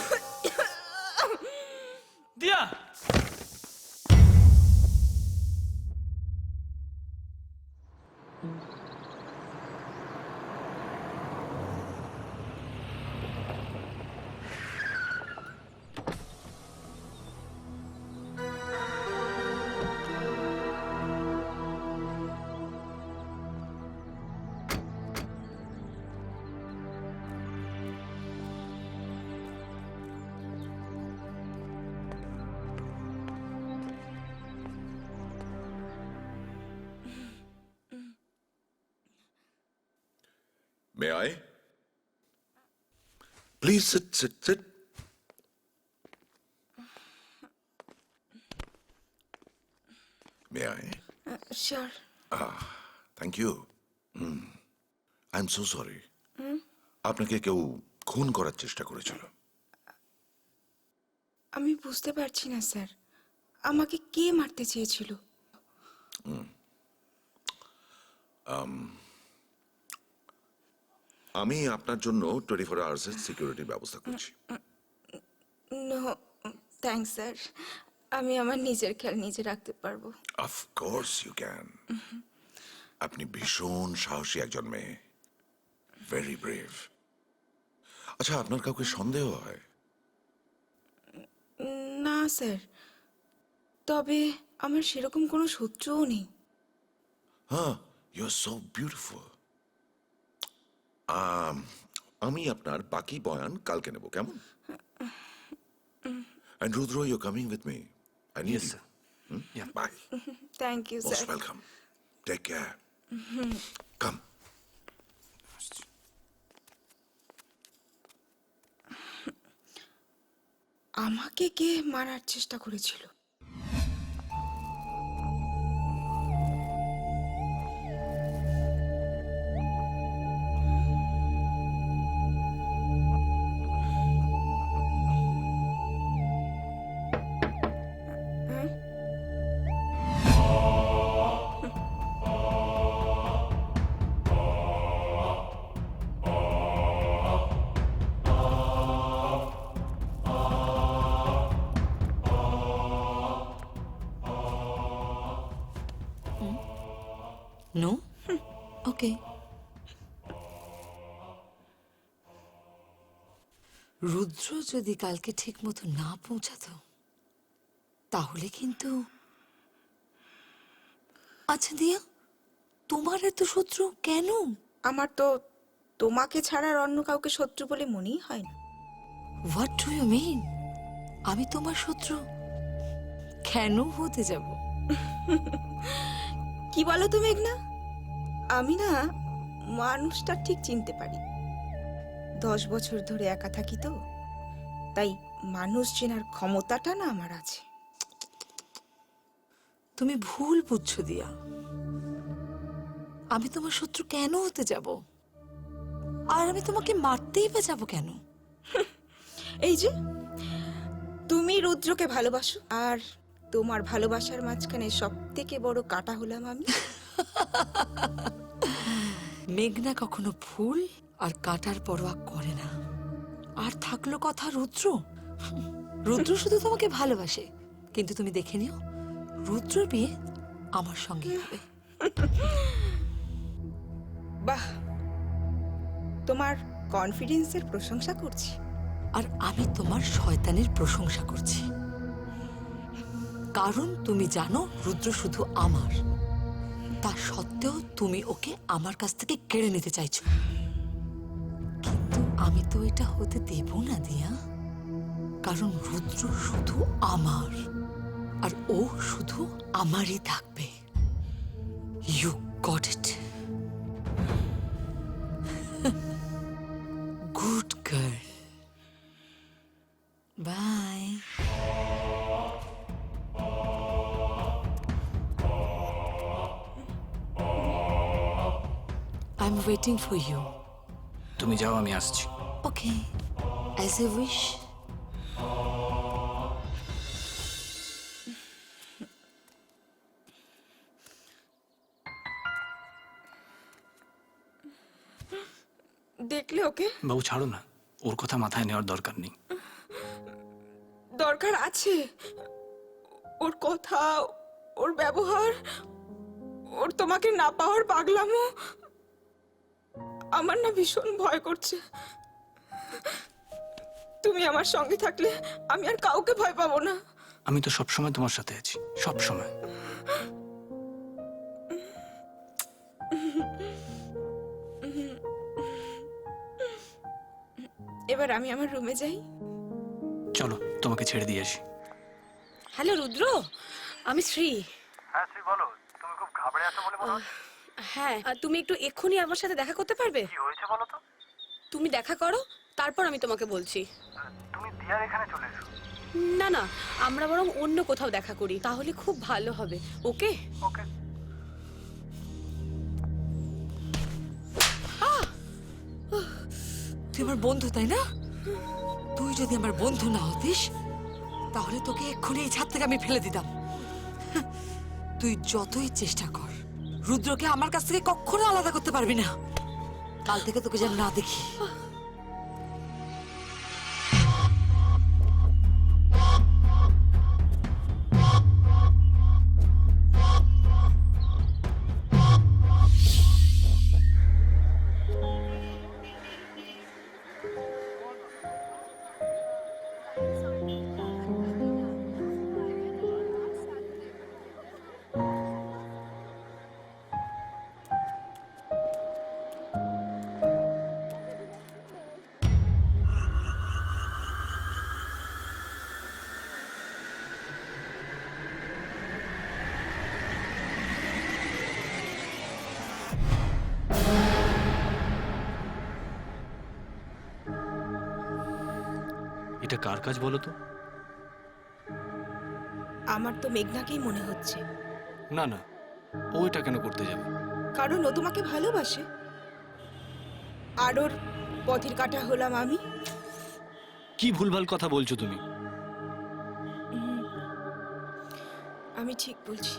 দিয়া। May I? Please sit. May I? Sure. Thank you. I'm so sorry. আপনাকে কেউ খুন করার চেষ্টা করেছিল। আমি বুঝতে পারছি না স্যার, আমাকে কে মারতে চেয়েছিল? আমি আপনার জন্য 24 আওয়ার্সের সিকিউরিটি ব্যবস্থা করছি। নো থ্যাঙ্কস স্যার, আমি আমার নিজের খেয়াল নিজে রাখতে পারবো। Of course you can. আপনি ভীষণ সাহসী একজন মেয়ে, ভেরি ব্রেভ। আচ্ছা, আপনার কাউকে সন্দেহ হয়? না স্যার, তবে আমার সেরকম কোনো শত্রুও নেই। হ্যাঁ, ইউ আর সো বিউটিফুল। আমি আপনার বাকি বয়ান কালকে নেব, কেমন? And Rudra, you're coming with me. I need Yes, you. sir. Yeah. Bye. Thank you Most sir. welcome. Take care. Come. আমাকে কে মারার চেষ্টা করেছিল? নো ওকে। রুদ্র যদি কালকে ঠিক মতো না পৌঁছাতো তাহলে কিন্তু। আচ্ছা দিয়া, তোমার এত শত্রু কেন? আমার তো তোমাকে ছাড়া আর অন্য কাউকে শত্রু বলে মনেই হয় না। What do you mean? আমি তোমার শত্রু কেন হতে যাব? কি বলো তুমি মেঘনা? আমি না মানুষটা ঠিক চিনতে পারি। 10 বছর ধরে একা থাকি তো, তাই মানুষ চেনার ক্ষমতাটা না আমার আছে। তুমি ভুল বুঝছো দিয়া। আমি তোমার শত্রু কেন হতে যাব? আর আমি তোমাকে মারতেই বা যাবো কেন? এই যে তুমি রুদ্রকে ভালোবাসো, আর তোমার ভালোবাসার মাঝখানে সব থেকে বড় কাঁটা হলাম আমি। মেঘনা কখনো ফুল আর কাঁটার পরোয়া করে না। আর থাকলো কথা রুদ্র, রুদ্র শুধু তোমাকে ভালোবাসে, কিন্তু তুমি দেখে নিও রুদ্রর বিয়ে আমার সঙ্গে হবে। বাহ, তোমার কনফিডেন্সের প্রশংসা করছি। আর আমি তোমার শয়তানের প্রশংসা করছি, কারণ তুমি জানো রুদ্র শুধু আমার। তা সত্ত্বেও তুমি ওকে আমার কাছ থেকে কেড়ে নিতে চাইছো, কিন্তু আমি তো এটা হতে দেব না দিয়া। কারণ রুদ্র শুধু আমার, আর ও শুধু আমারই থাকবে। You got it? Good girl, bye. I'm waiting for you. তুমি যাও, আমি আসছি। Okay, as you wish. দেখলে ওকে? বাবু ছাড়ো না, ওর কথা মাথায় নেওয়ার দরকার নেই। দরকার আছে। ওর কথা, ওর ব্যবহার, ওর তোমাকে না পাওয়ার পাগলামো আমার না ভীষণ ভয় করছে। তুমি আমার সঙ্গে থাকলে আমি আর কাউকে ভয় পাবো না। আমি তো সবসময় তোমার সাথে আছি, সব সময়। এবার আমি আমার রুমে যাই। চলো, তোমাকে ছেড়ে দিয়ে আসি। হ্যালো রুদ্র, আমি শ্রী। হ্যাঁ শ্রী, বলো। তুমি খুব ঘাবড়ে আছো বলে মনে হচ্ছে। হ্যাঁ, তুমি একটু এক্ষুনি আমার সাথে দেখা করতে পারবে? কি হয়েছে বলো তো? তুমি দেখা করো, তারপর আমি তোমাকে বলছি। তুমি দিয়ার এখানে চলে এসো। না না, আমরা বরং অন্য কোথাও দেখা করি, তাহলে খুব ভালো হবে। ওকে? ওকে। তুই আমার বন্ধু, তাই না? তুই যদি আমার বন্ধু না হতিস তাহলে তোকে এক্ষুনি এই ছাদ থেকে আমি ফেলে দিতাম। তুই যতই চেষ্টা কর, রুদ্রকে আমার কাছ থেকে কখনো আলাদা করতে পারবি না। কাল থেকে তোকে যেন না দেখি। এটা কার কাজ বলো তো? আমার তো মেঘনাকেই মনে হচ্ছে, না না, ও এটা কেন করতে যাবে? কারণ ও তোমাকে ভালোবাসে। আর ওর পথের কাটা হলাম আমি। কি ভুলভাল কথা বলছো তুমি? আমি ঠিক বলছি।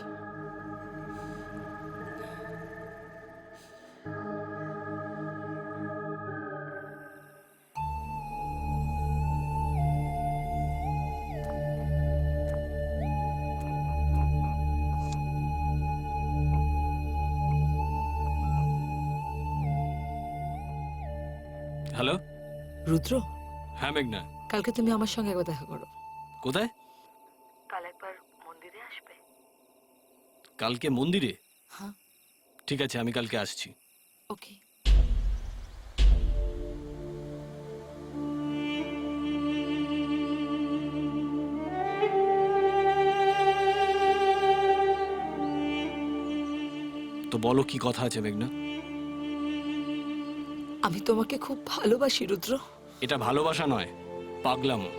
হ্যালো। রুদ্র, হ্যাঁ মেঘনা। কালকে তুমি আমার সঙ্গে একবার দেখা করো। কোথায়? কাল একবার মন্দিরে আসবে? কালকে মন্দিরে? হ্যাঁ। ঠিক আছে, আমি কালকে আসছি। ওকে। তো বলো, কি কথা আছে মেঘনা? আমি তোমাকে খুব ভালোবাসি রুদ্র। এটা ভালোবাসা নয়, পাগলামো।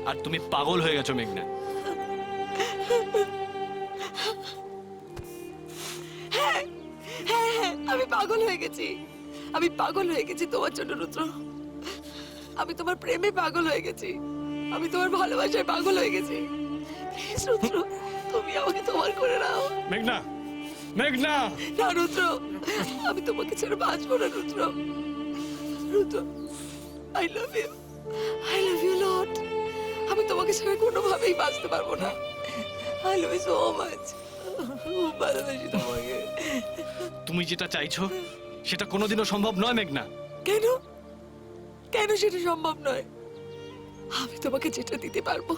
আর তুমি পাগল হয়ে গেছো মেঘনা। হ্যাঁ, আমি পাগল হয়ে গেছি। আমি পাগল হয়ে গেছি তোমার জন্য রুদ্র। আমি তোমার প্রেমে পাগল হয়ে গেছি। আমি তোমার ভালোবাসায় পাগল হয়ে গেছি। প্লিজ রুদ্র, তুমি আমাকে তোমার করে নাও। মেঘনা, মেঘনা! না রুদ্র, আমি তোমাকে ছেড়ে বাঁচবো না Rudra. Rudra, I love you. I love you lot. আমি তোমাকে ছাড়া কোনোভাবেই বাঁচতে পারবো না। I love you so much. খুব ভালোবাসি তোমাকে। তুমি যেটা চাইছো সেটা কোনোদিনও সম্ভব নয় মেঘনা। কেন? কেন সেটা সম্ভব নয়? আমি তোমাকে যেটা দিতে পারবো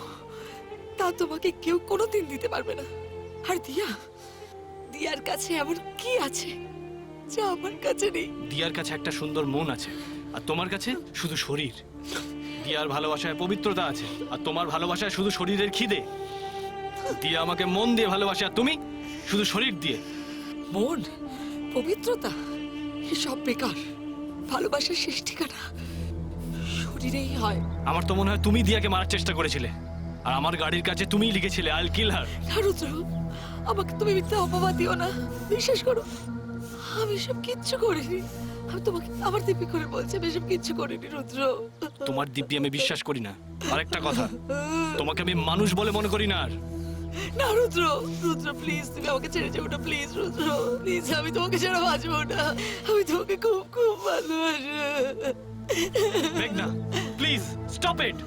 তা তোমাকে কেউ কোনোদিন দিতে পারবে না। আর দিয়ার কাছে এমন কি আছে যা আমার কাছে নেই? দিয়ার কাছে একটা সুন্দর মন আছে, আর তোমার কাছে শুধু শরীর। দিয়ার ভালোবাসায় পবিত্রতা আছে, আর তোমার ভালোবাসায় শুধু শরীরের খিদে। দিয়া আমাকে মন দিয়ে ভালোবাসে, আর তুমি শুধু শরীর দিয়ে। মন, পবিত্রতা এসব বেকার। ভালোবাসার শেষ ঠিকানা শরীরেই হয়। আমার তো মনে হয় তুমি দিয়াকে মারার চেষ্টা করেছিলে, আর আমার গাড়ির কাছে তুমিই লিখেছিলে আইল কিল হার। না রুদ্র, আমাকে তুমি মিথ্যা অপবাদ দিও না। বিশ্বাস করো, আমি সব কিচ্ছু করিনি। আমি তোমাকে আমার দিব্যি করে বলছি, আমি সব কিচ্ছু করিনি রুদ্র। তোমার দিব্যি আমি বিশ্বাস করি না। আরেকটা কথা, তোমাকে আমি মানুষ বলে মনে করি না। আর না রুদ্র, রুদ্র প্লিজ তুমি আমাকে ছেড়ে যাও না। প্লিজ রুদ্র, প্লিজ, আমি তোমাকে ছাড়া বাঁচবো না। আমি তোমাকে খুব খুব ভালোবাসি। মেঘনা, প্লিজ স্টপ ইট।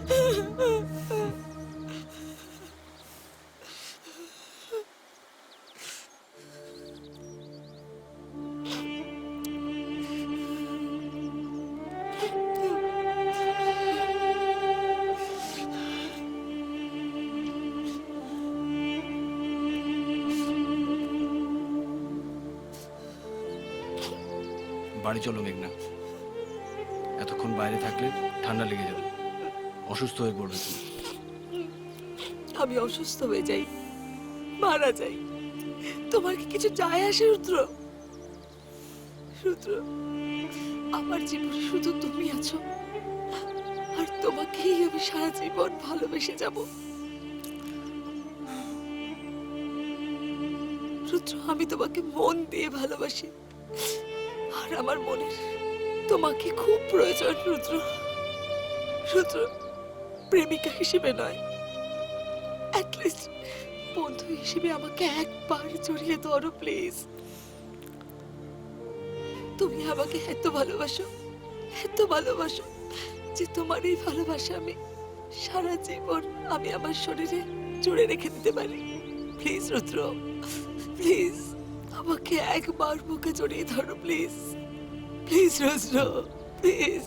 বাড়ি চলো মেঘনা। এতক্ষণ বাইরে থাকলে ঠান্ডা লেগে যাবে, অসুস্থ হয়ে পড়বে তুমি। আমি অসুস্থ হয়ে যাই, মারা যাই, তোমার কি কিছু যায় আসে রুদ্র? রুদ্র, আমার জীবনে শুধু তুমি আছো, আর তোমাকেই আমি সারা জীবন ভালোবেসে যাব। রুদ্র, আমি তোমাকে মন দিয়ে ভালোবাসি, আর আমার মনের তোমাকে খুব প্রয়োজন রুদ্র। রুদ্র, প্রেমিকা হিসেবে নয়, অ্যাটলিস্ট বন্ধু হিসেবে আমাকে একবার জড়িয়ে ধরো প্লিজ। তুমি আমাকে এত ভালোবাসো যে তোমার এই ভালোবাসা আমি সারা জীবন আমি আমার শরীরে জুড়ে রেখে দিতে পারি। প্লিজ রুদ্র, প্লিজ আমাকে একবার বুকে জড়িয়ে ধরো প্লিজ। Please Rudra, please.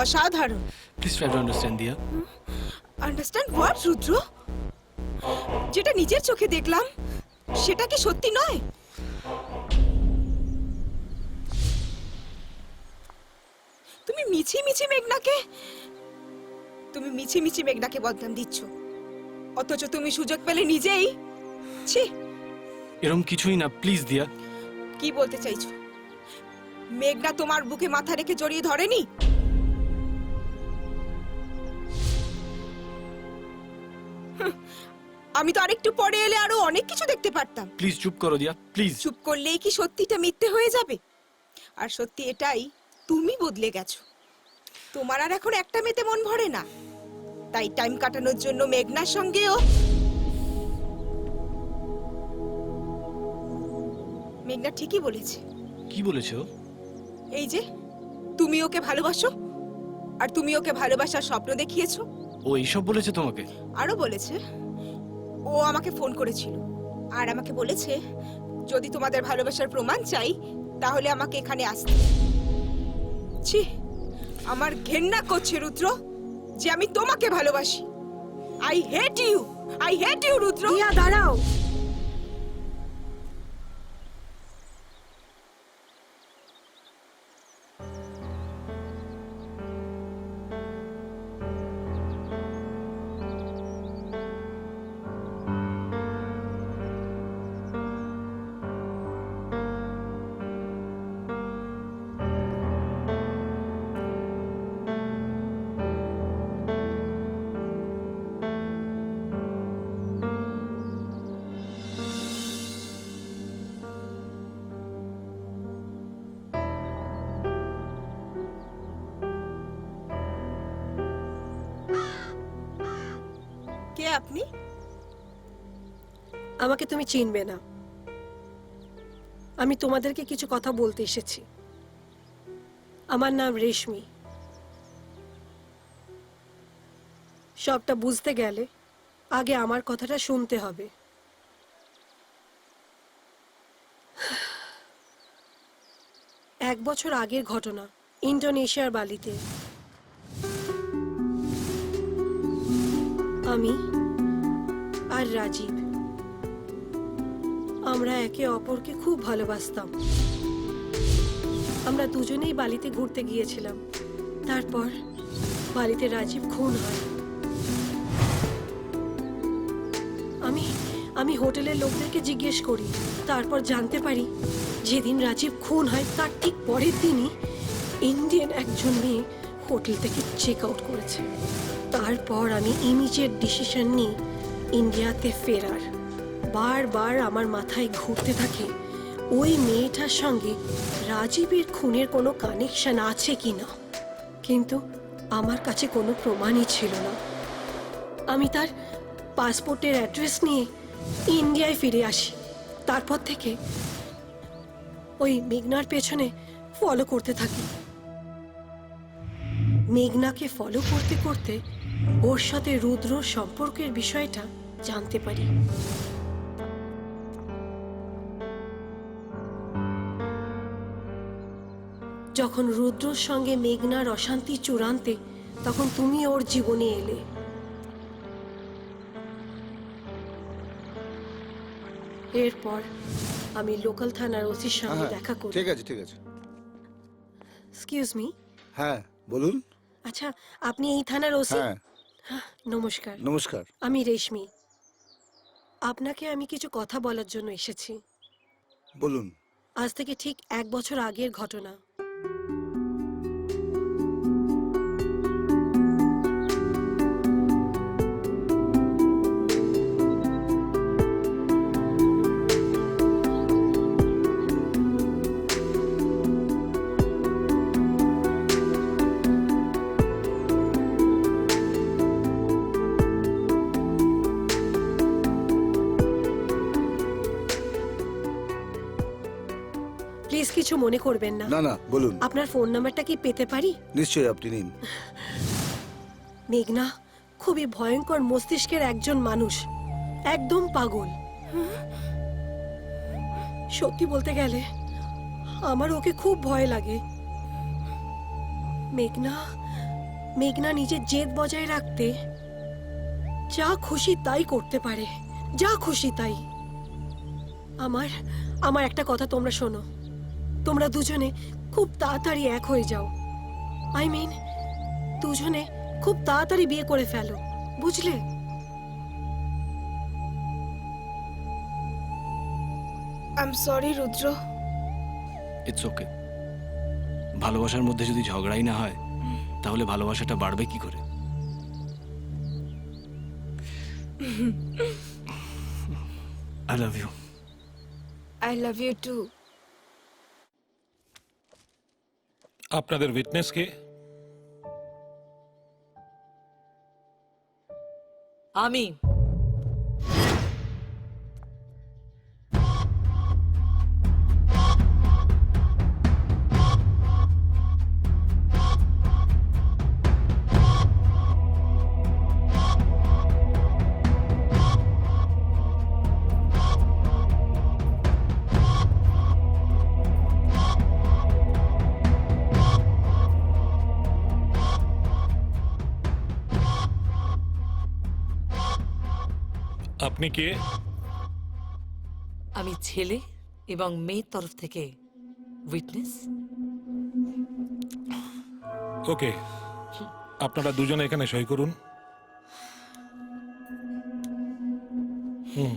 অসাধারণ। প্লিজ ট্রাই টু আন্ডারস্ট্যান্ড দিয়া। আন্ডারস্ট্যান্ড হোয়াট রুদ্র? যেটা নিজের চোখে দেখলাম সেটা কি সত্যি নয়? তুমি মিছি মিছি মেঘনাকে বদনাম দিচ্ছ, অথচ তুমি সুযোগ পেলে নিজেই। ছি, এরকম কিছুই না, প্লিজ দিয়া। কি বলতে চাইছো? মেঘনা তোমার বুকে মাথা রেখে জড়িয়ে ধরেনি? আমি তো আরেকটু পরে এলে আরো অনেক কিছু দেখতে পারতাম। প্লিজ চুপ করো দিয়া, প্লিজ। চুপ করলেই কি সত্যিটা মিথ্যে হয়ে যাবে? আর সত্যি এটাই, তুমি বদলে গেছো। তোমার আর এখন একটা মেয়েতে মন ভরে না, তাই টাইম কাটানোর জন্য মেঘনার সঙ্গেও। মেঘনা ঠিকই বলেছে। কি বলেছো? এই যে তুমি ওকে ভালোবাসো, আর তুমি ওকে ভালোবাসার স্বপ্ন দেখিয়েছো। ও এইসব বলেছে তোমাকে? আরো বলেছে, ও আমাকে ফোন করেছিল আর আমাকে বলেছে যদি তোমাদের ভালোবাসার প্রমাণ চাই তাহলে আমাকে এখানে আসতে। ছি, আমার ঘেন্না করছে রুদ্র যে আমি তোমাকে ভালোবাসি। আই হেট ইউ রুদ্র। দিয়া দাঁড়াও। কে আপনি? আমাকে তুমি চিনবে না। আমি তোমাদেরকে কিছু কথা বলতে এসেছি। আমার নাম রেশমি। সবটা বুঝতে গেলে আগে আমার কথাটা শুনতে হবে। এক বছর আগের ঘটনা, ইন্দোনেশিয়ার বালিতে। আমি আর রাজীব, আমরা একে অপরকে খুব ভালোবাসতাম। আমরা দুজনেই বালিতে ঘুরতে গিয়েছিলাম। তারপর বালিতে রাজীব খুন হয়। আমি হোটেলের লোকদেরকে জিজ্ঞেস করি, তারপর জানতে পারি যেদিন রাজীব খুন হয় তার ঠিক পরের দিনই ইন্ডিয়ান একজন মেয়ে হোটেল থেকে চেক আউট করেছে। তারপর আমি ইমিডিয়েট ডিসিশন নিই ইন্ডিয়াতে ফেরার। বারবার আমার মাথায় ঘুরতে থাকে ওই মেয়েটার সঙ্গে রাজীবের খুনের কোনো কানেকশন আছে কিনা, কিন্তু আমার কাছে কোনো প্রমাণই ছিল না। আমি তার পাসপোর্টের অ্যাড্রেস নিয়ে ইন্ডিয়ায় ফিরে আসি। তারপর থেকে ওই মেঘনার পেছনে ফলো করতে থাকি। মেঘনাকে ফলো করতে করতে ওর সাথে রুদ্র সম্পর্কের বিষয়টা জানতে পারি। যখন রুদ্রর সঙ্গে মেঘনার অশান্তি চূড়ান্তে, তখন তুমি ওর জীবনে এলে। এরপর আমি লোকাল থানার ওসির সঙ্গে দেখা করি। ঠিক আছে ঠিক আছে। Excuse me. হ্যাঁ বলুন। আচ্ছা, আপনি এই থানার ওসি? হ্যাঁ নমস্কার। নমস্কার। আমি রেশমি। আপনাকে আমি কিছু কথা বলার জন্য এসেছি। বলুন। আজ থেকে ঠিক 1 বছর আগের ঘটনা। প্লিজ কিছু মনে করবেন না। না না বলুন। আপনার ফোন নাম্বারটা কি পেতে পারি? নিশ্চয়ই, আপনি নিন। মেঘনা খুবই ভয়ঙ্কর মস্তিষ্কের একজন মানুষ, একদম পাগল। সত্যি বলতে গেলে আমার ওকে খুব ভয় লাগে। মেঘনা মেঘনা নিজের জেদ বজায় রাখতে যা খুশি তাই করতে পারে, যা খুশি তাই। আমার আমার একটা কথা তোমরা শোনো, তোমরা দুজনে খুব তাড়াতাড়ি এক হয়ে যাও। আই মিন, দুজনে খুব তাড়াতাড়ি বিয়ে করে ফেলো, বুঝলে? I am sorry Rudra. It's okay. ভালোবাসার মধ্যে যদি ঝগড়াই না হয় তাহলে ভালোবাসাটা বাড়বে কি করে? I love you. I love you too. আপনাদের উইটনেস কে? আমি। আপনি কে? আমি ছেলে এবং মেয়ের তরফ থেকে উইটনেস। ওকে, আপনারা দুজনে এখানে সই করুন। হুম।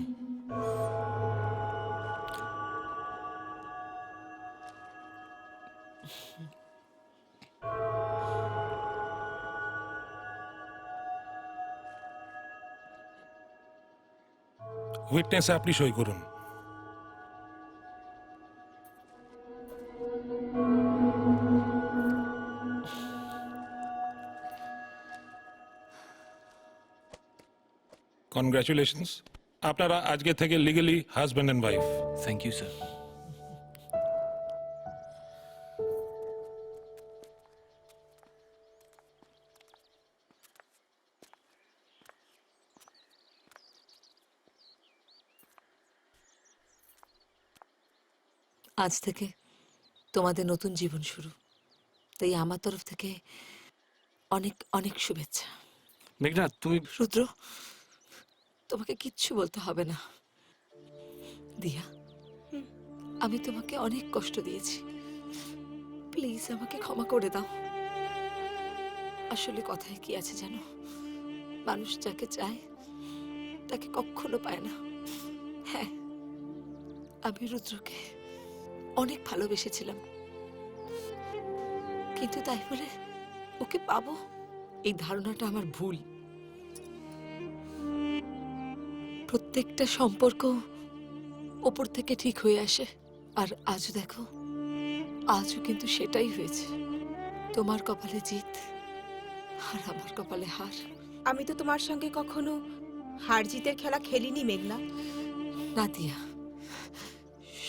উইটনেসে আপনি সই করুন। কনগ্রাচুলেশনস, আপনারা আজকে থেকে legally husband and wife. Thank you sir. আজ থেকে তোমাদের নতুন জীবন শুরু, তাই আমার তরফ থেকে অনেক অনেক শুভেচ্ছা। মেঘনা, তুমি রুদ্র, তোমাকে কিচ্ছু বলতে হবে না। দিয়া, আমি তোমাকে অনেক কষ্ট দিয়েছি, প্লিজ আমাকে ক্ষমা করে দাও। আসলে কথায় কি আছে জানো, মানুষ যাকে চায় তাকে কখনো পায় না। হ্যাঁ, আমি রুদ্রকে অনেক ভালোবেসেছিলাম, কিন্তু তাই বলে ওকে পাবো এই ধারণাটা আমার ভুল। প্রত্যেকটা সম্পর্ক ওপর থেকে ঠিক হয়ে আসে, আর আজও দেখো, আজও কিন্তু সেটাই হয়েছে। তোমার কপালে জিত আর আমার কপালে হার। আমি তো তোমার সঙ্গে কখনো হার জিতের খেলা খেলিনি মেঘনা। না দিয়া,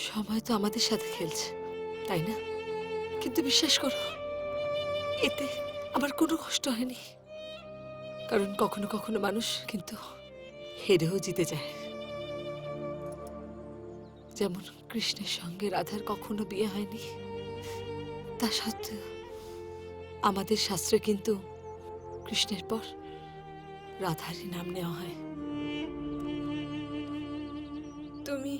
সময় তো আমাদের সাথে খেলছে, তাই না? কিন্তু বিশ্বাস করো, এতে আমার কোনো কষ্ট হয়নি, কারণ কখনো কখনো মানুষ কিন্তু হেরেও জিতে যায়। যেমন কৃষ্ণের সঙ্গে রাধার কখনো বিয়ে হয়নি, তা সত্ত্বেও আমাদের শাস্ত্রে কিন্তু কৃষ্ণের পর রাধারই নাম নেওয়া হয়। তুমি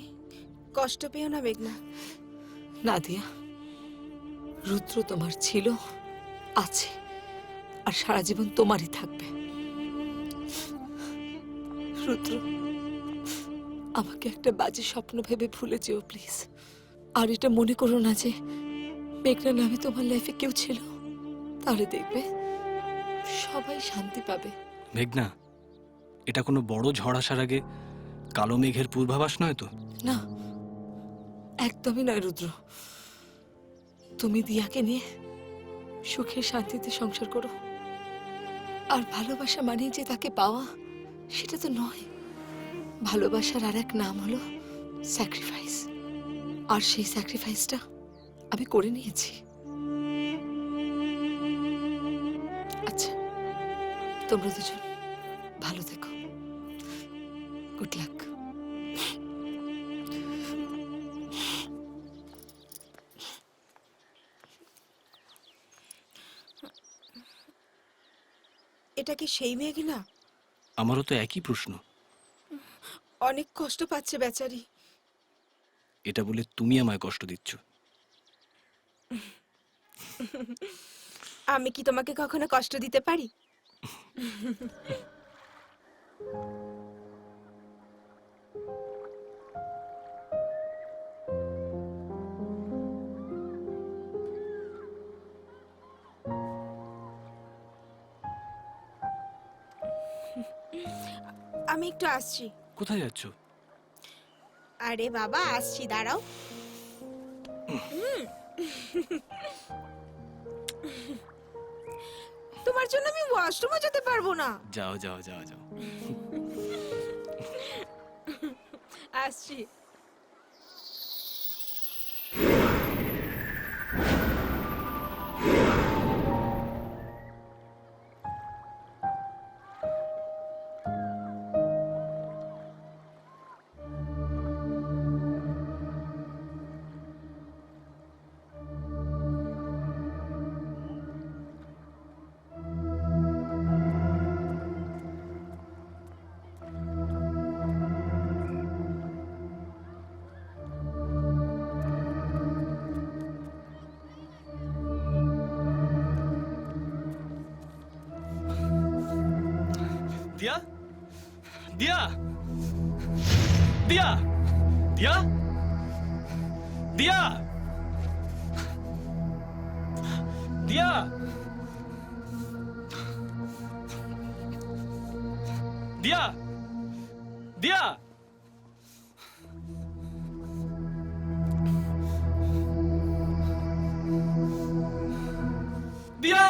কষ্ট পেও না মেঘনা। না দিয়া, রুদ্র তোমার ছিল, আছে, আর সারা জীবন তোমারই থাকবে। রুদ্র, আমাকে একটা বাজে স্বপ্ন ভেবে ভুলে যেও প্লিজ। আর এটা মনে করো না যে মেঘনা নামে তোমার লাইফে কেউ ছিল, তাহলে দেখবে সবাই শান্তি পাবে। মেঘনা, এটা কোনো বড় ঝড় আসার আগে কালো মেঘের পূর্বাভাস নয় তো? না, একদমই নয় রুদ্র। তুমি দিয়াকে নিয়ে সুখে শান্তিতে সংসার করো। আর ভালোবাসা মানে যে তাকে পাওয়া, সেটা তো নয়। ভালোবাসার আর এক নাম হলো স্যাক্রিফাইস, আর সেই স্যাক্রিফাইসটা আমি করে নিয়েছি। আচ্ছা, তোমরা দুজন ভালো থেকো। Good luck. এটা কি সেই মেঘনা? আমারও তো একই প্রশ্ন। অনেক কষ্ট পাচ্ছে বেচারি। এটা বলে তুমি আমায় কষ্ট দিচ্ছ? আমি কি তোমাকে কখনো কষ্ট দিতে পারি? আমি একটু আসছি। কোথায় যাচ্ছ? আরে বাবা, আসছি, দাঁড়াও। তোমার জন্য আমি ওয়াশরুমে যেতে পারবো না। যাও যাও যাও যাও। আসছি। দিয়া দিয়া দিয়া দিয়া দিয়া দিয়া দিয়া দিয়া দিয়া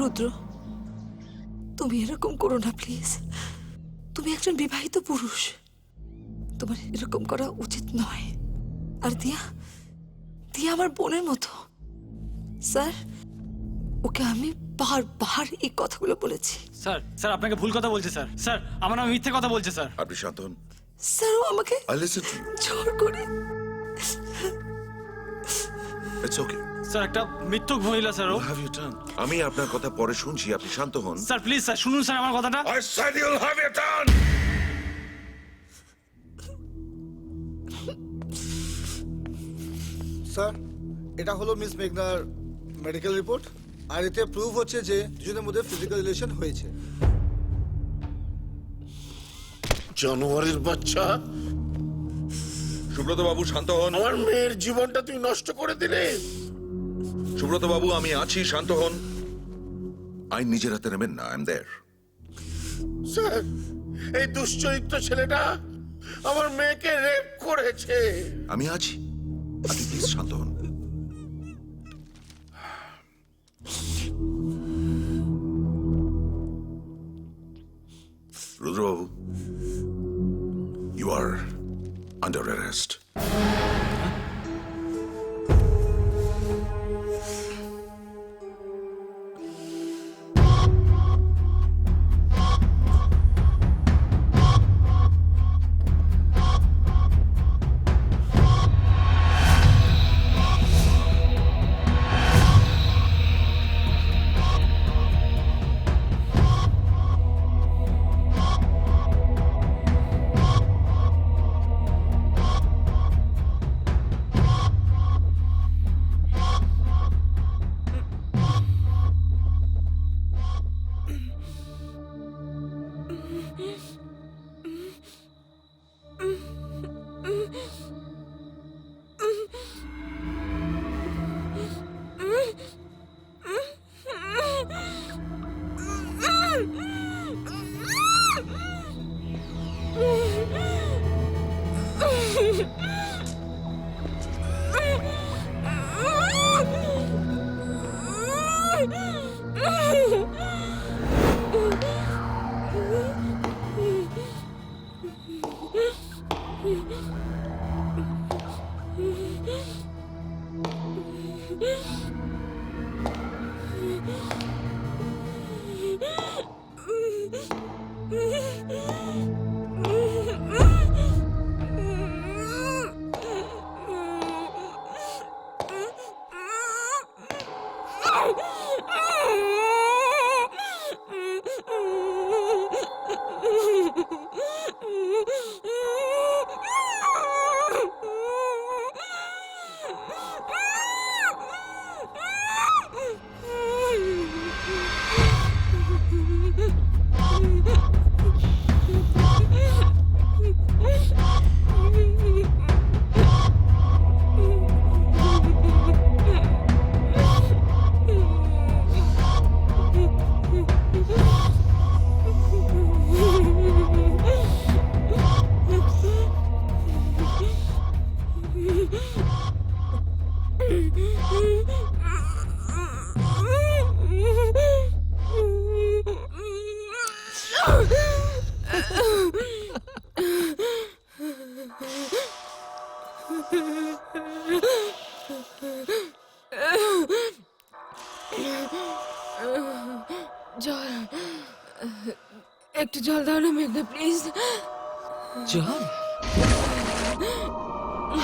রুদ্র, তুমি এরকম করো না প্লিজ। তুমি একজন বিবাহিত পুরুষ, তোমার এরকম করা উচিত নয়। আর দিয়া দিয়া আমার বোনের মতো। স্যার, ওকে আমি বারবার এই কথাগুলো বলেছি। স্যার স্যার আপনাকে ভুল কথা বলছে স্যার। স্যার আমার নামে মিথ্যে কথা বলছে স্যার। আপনি শান্ত হন। স্যার, ও আমাকে I listen to you. জোর করে। It's okay. স্যার একটা মিথ্যুক মহিলা স্যার ও। You'll have your turn. আমি আপনার কথা পরে শুনছি, আপনি শান্ত হন। স্যার প্লিজ স্যার শুনুন স্যার আমার কথাটা। I said you'll have your turn. Sir, এটা হলো মিস মেঘনার মেডিকেল রিপোর্ট, আর এতে প্রুভ হচ্ছে যে দুজনের মধ্যে ফিজিক্যাল রিলেশন হয়েছে। জানোয়ারের বাচ্চা! সুব্রত বাবু, শান্ত হন। আমার মেয়ের জীবনটা তুই নষ্ট করে দিলে। সুব্রত বাবু, আমি আছি, শান্ত হন। আইন নিজের হাতে নেবেন না, আই এম দেয়ার। স্যার, এই দুশ্চরিত্র ছেলেটা আমার মেয়েকে রেপ করেছে। আমি আছি, আপনি প্লিজ শান্ত হন। রুদ্রবাবু, ইউ আর আন্ডার অ্যারেস্ট। জল, একটু জল দাও না মেঘনা, প্লিজ। জল?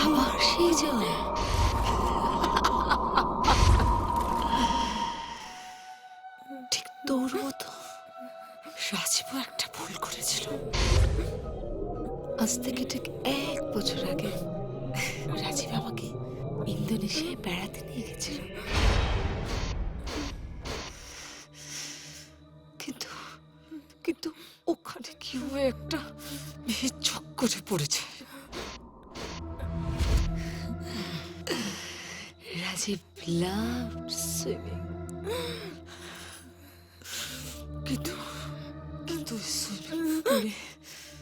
আবার সেই জল? ঠিক তোর মতো রাজীবও একটা ভুল করেছিল। আজ থেকে ঠিক 1 বছর আগে রাজীব আমাকে ইন্দোনেশিয়ায় বেড়াতে নিয়ে গেছিল। কিন্তু কিন্তু ওখানে কি হয়ে একটা চক্করে পড়েছে। রাজীব লাভড সুইমিং, কিন্তু কিন্তু সুইমিং পুলে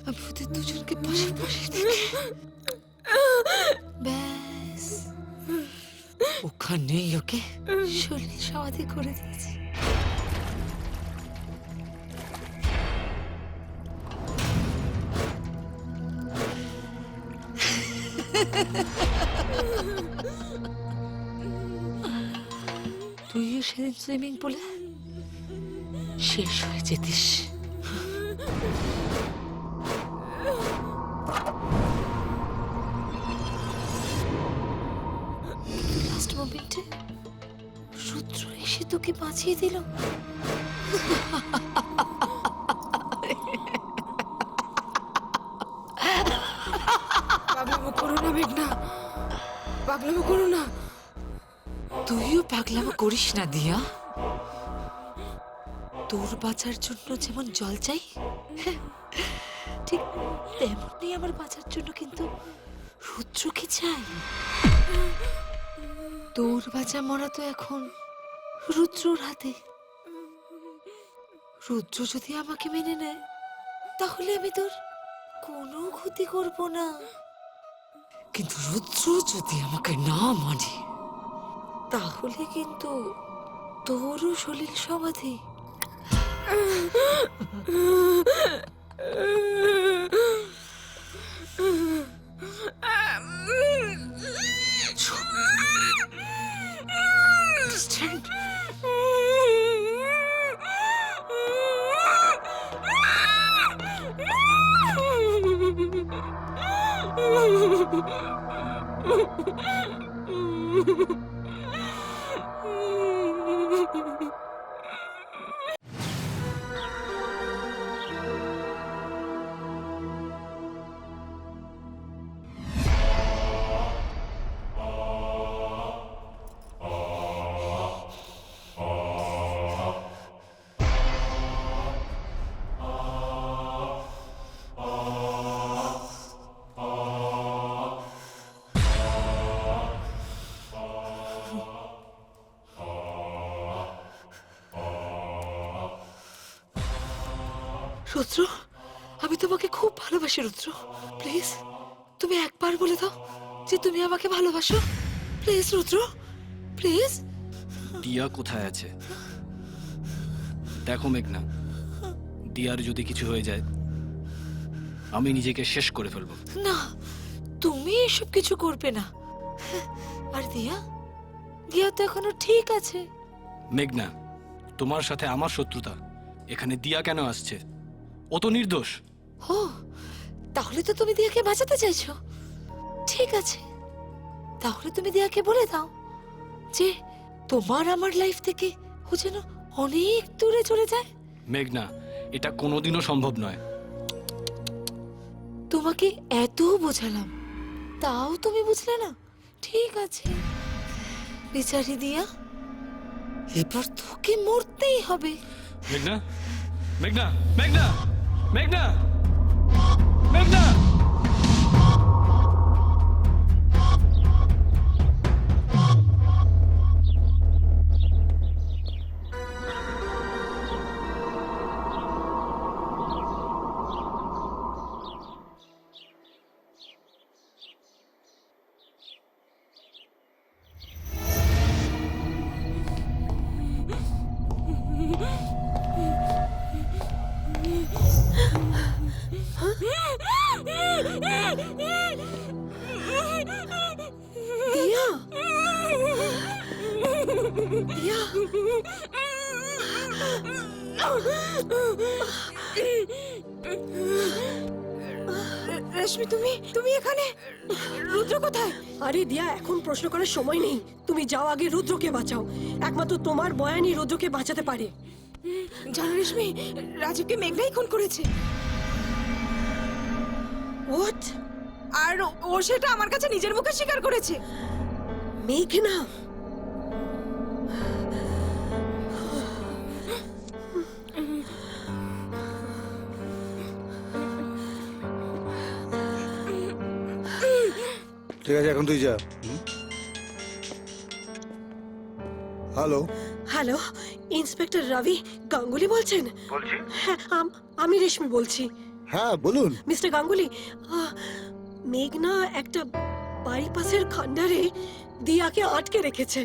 আমি ওদের দুজনকে পাশাপাশি দেখে ব্যাস ওখানেই ওকে শরীর সমাধি করে দিয়েছে। তুইও সেদিন সুইমিং পুলে শেষ হয়ে যেতিস। লাস্ট মোমেন্টে রুদ্র এসে তোকে বাঁচিয়ে দিল। পাগলামো করো না মেঘনা, পাগলামো করো না। তুইও পাগলামো করিস না দিয়া। তোর বাঁচার জন্য যেমন জল চাই, ঠিক তেমনি আমার বাঁচার জন্য কিন্তু রুদ্রকে চাই। তোর বাঁচা মরা তো এখন রুদ্রর হাতে। রুদ্র যদি আমাকে মেনে নেয় তাহলে আমি তোর কোনো ক্ষতি করব না, কিন্তু রুদ্র যদি আমাকে না মানে তাহলে কিন্তু তোরও সলিল সমাধি। Stand. রুদ্র, আমি তোমাকে খুব ভালোবাসি রুদ্র। প্লিজ তুমি একবার বলে দাও যে তুমি আমাকে ভালোবাসো। Please Rudra, please. দিয়া কোথায় আছে দেখো মেঘনা, দিয়ার যদি কিছু হয়ে যায় আমি নিজেকে শেষ করে ফেলবো। না, তুমি এসব কিছু করবে না। আর দিয়া, দিয়া তো এখনো ঠিক আছে। মেঘনা, তোমার সাথে আমার শত্রুতা, এখানে দিয়া কেন আসছে? ও তো নির্দোষ। ও, তাহলে তো তুমি দিয়াকে বাঁচাতে চাইছো। ঠিক আছে, তাহলে তুমি দিয়াকে বলে দাও যে তোমার আমার লাইফ থেকে ও যেন অনেক দূরে চলে যায়। মেঘনা, এটা কোনোদিনও সম্ভব নয়। তোমাকে এত বোঝালাম, তাও তুমি বুঝলে না। ঠিক আছে বেচারি দিয়া, এবার তোকে মরতেই হবে। মেঘনা, মেঘনা, মেঘনা, মেঘনা, মেঘনা। দিয়া, দিয়া, রেশমি, তুমি তুমি এখানে? রুদ্র কোথায়? আরে দিয়া, এখন প্রশ্ন করার সময় নেই। তুমি যাও, আগে রুদ্রকে বাঁচাও। একমাত্র তোমার বয়ানই রুদ্রকে বাঁচাতে পারে। জানো রেশমি, রাজীবকে মেঘনাই খুন করেছে। হোয়াট? আর ও সেটা আমার কাছে নিজের মুখে স্বীকার করেছে। মেঘনা? ঠিক আছে, এখন তুই যা। হ্যালো হ্যালো, ইন্সপেক্টর রবি গাঙ্গুলি বলছেন? বলছি। হ্যাঁ, আমি রেশমি বলছি। হ্যাঁ বলুন। মিস্টার গাঙ্গুলি, মেঘনা একটা বাড়ি পাশের খান্ডারে দিয়াকে আটকে রেখেছে।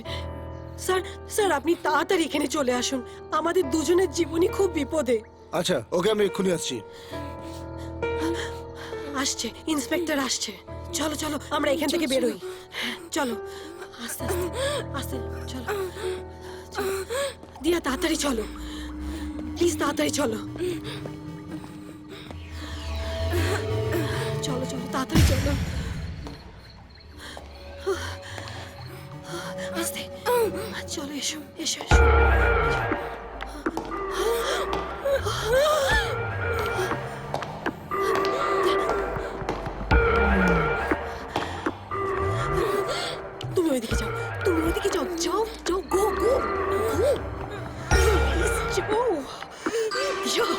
স্যার, স্যার আপনি তাড়াতাড়ি এখানে চলে আসুন। আমাদের দুজনের জীবনই খুব বিপদে। আচ্ছা, ওকে আমি এক্ষুনি আসছি। আসছে, ইন্সপেক্টর আসছে। চলো চলো, আমরা এখান থেকে বেরোই। চলো, আস্তে আস্তে আস্তে, চলো চলো। দিয়া, তাড়াতাড়ি চলো, প্লিজ তাড়াতাড়ি চলো। চলো চলো, তাড়াতাড়ি চলো। আস্তে, চলো, এসো এসো এসো। তুমি ওইদিকে যাও, তুমি ওইদিকে যাও, যাও যাও, গো গো গো, যাও যাও।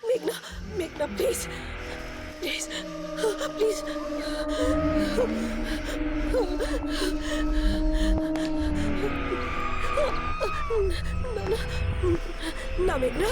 মেঘনা, মেঘনা, প্লিজ, প্লিজ, প্লিজ। না না না মেঘনা।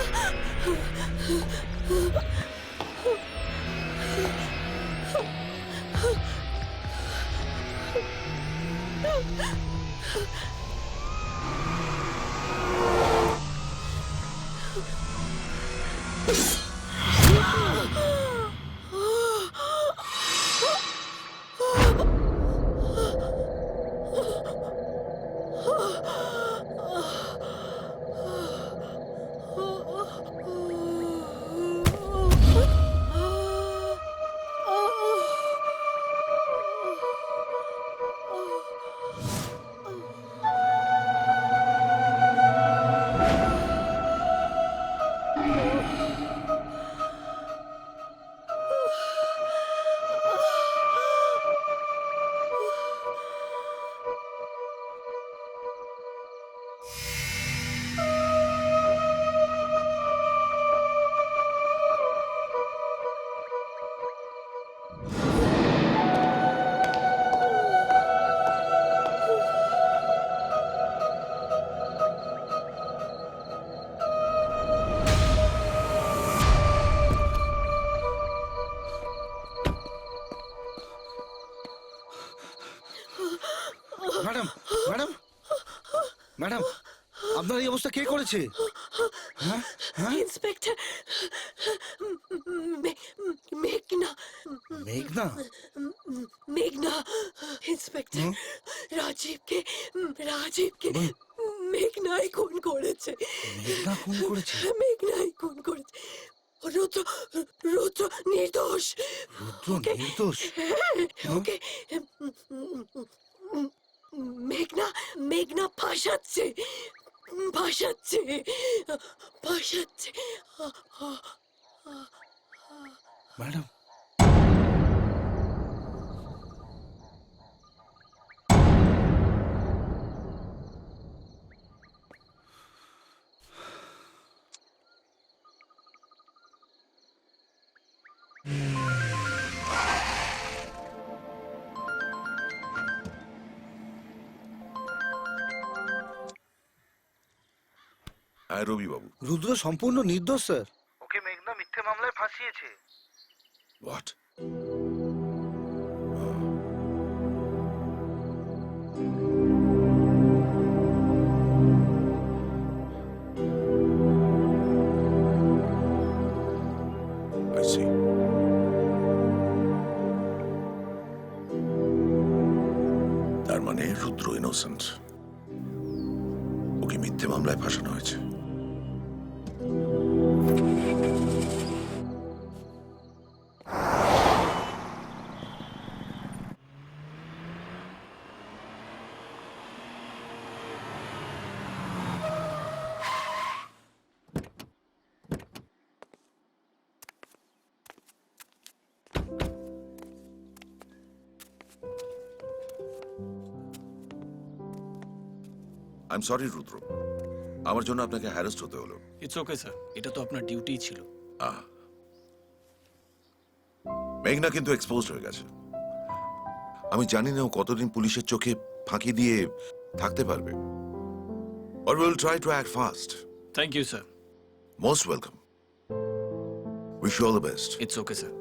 ম্যাডাম, ম্যাডাম, ম্যাডাম, আপনার এই অবস্থা কে করেছে? হ্যাঁ, হ্যাঁ? ইন্সপেক্টর মেঘনা। মেঘনা? মেঘনা, ইন্সপেক্টর রাজীবকে মেঘনাই খুন করেছে। মেঘনা খুন করেছে? মেঘনাই খুন করেছে। রুদ্র, রুদ্র নির্দোষ। রুদ্র নির্দোষ? ওকে মেঘনা, মেঘনা ফাঁসাচ্ছে, ফাঁসাচ্ছে, ফাঁসাচ্ছে। ম্যাডাম, হ্যাঁ রবি বাবু। রুদ্র সম্পূর্ণ নির্দোষ স্যার। ওকে মেঘনা মিথ্যে মামলায় ফাঁসিয়েছে। হোয়াট? I see. তার মানে রুদ্র ইনোসেন্ট, ওকে মিথ্যে মামলায় ফাঁসানো হয়েছে। আই এম সরি রুদ্র, আমার জন্য আপনাকে হ্যারাস্ট হতে হলো। ইটস ওকে স্যার, এটা তো আপনার ডিউটিই ছিল। মেঘনা কিন্তু এক্সপোজ হয়ে গেছে। আমি জানি না ও কতদিন পুলিশের চোখে ফাঁকি দিয়ে থাকতে পারবে। Or we'll try to act fast. Thank you sir. Most welcome. Wish you all the best. It's okay sir.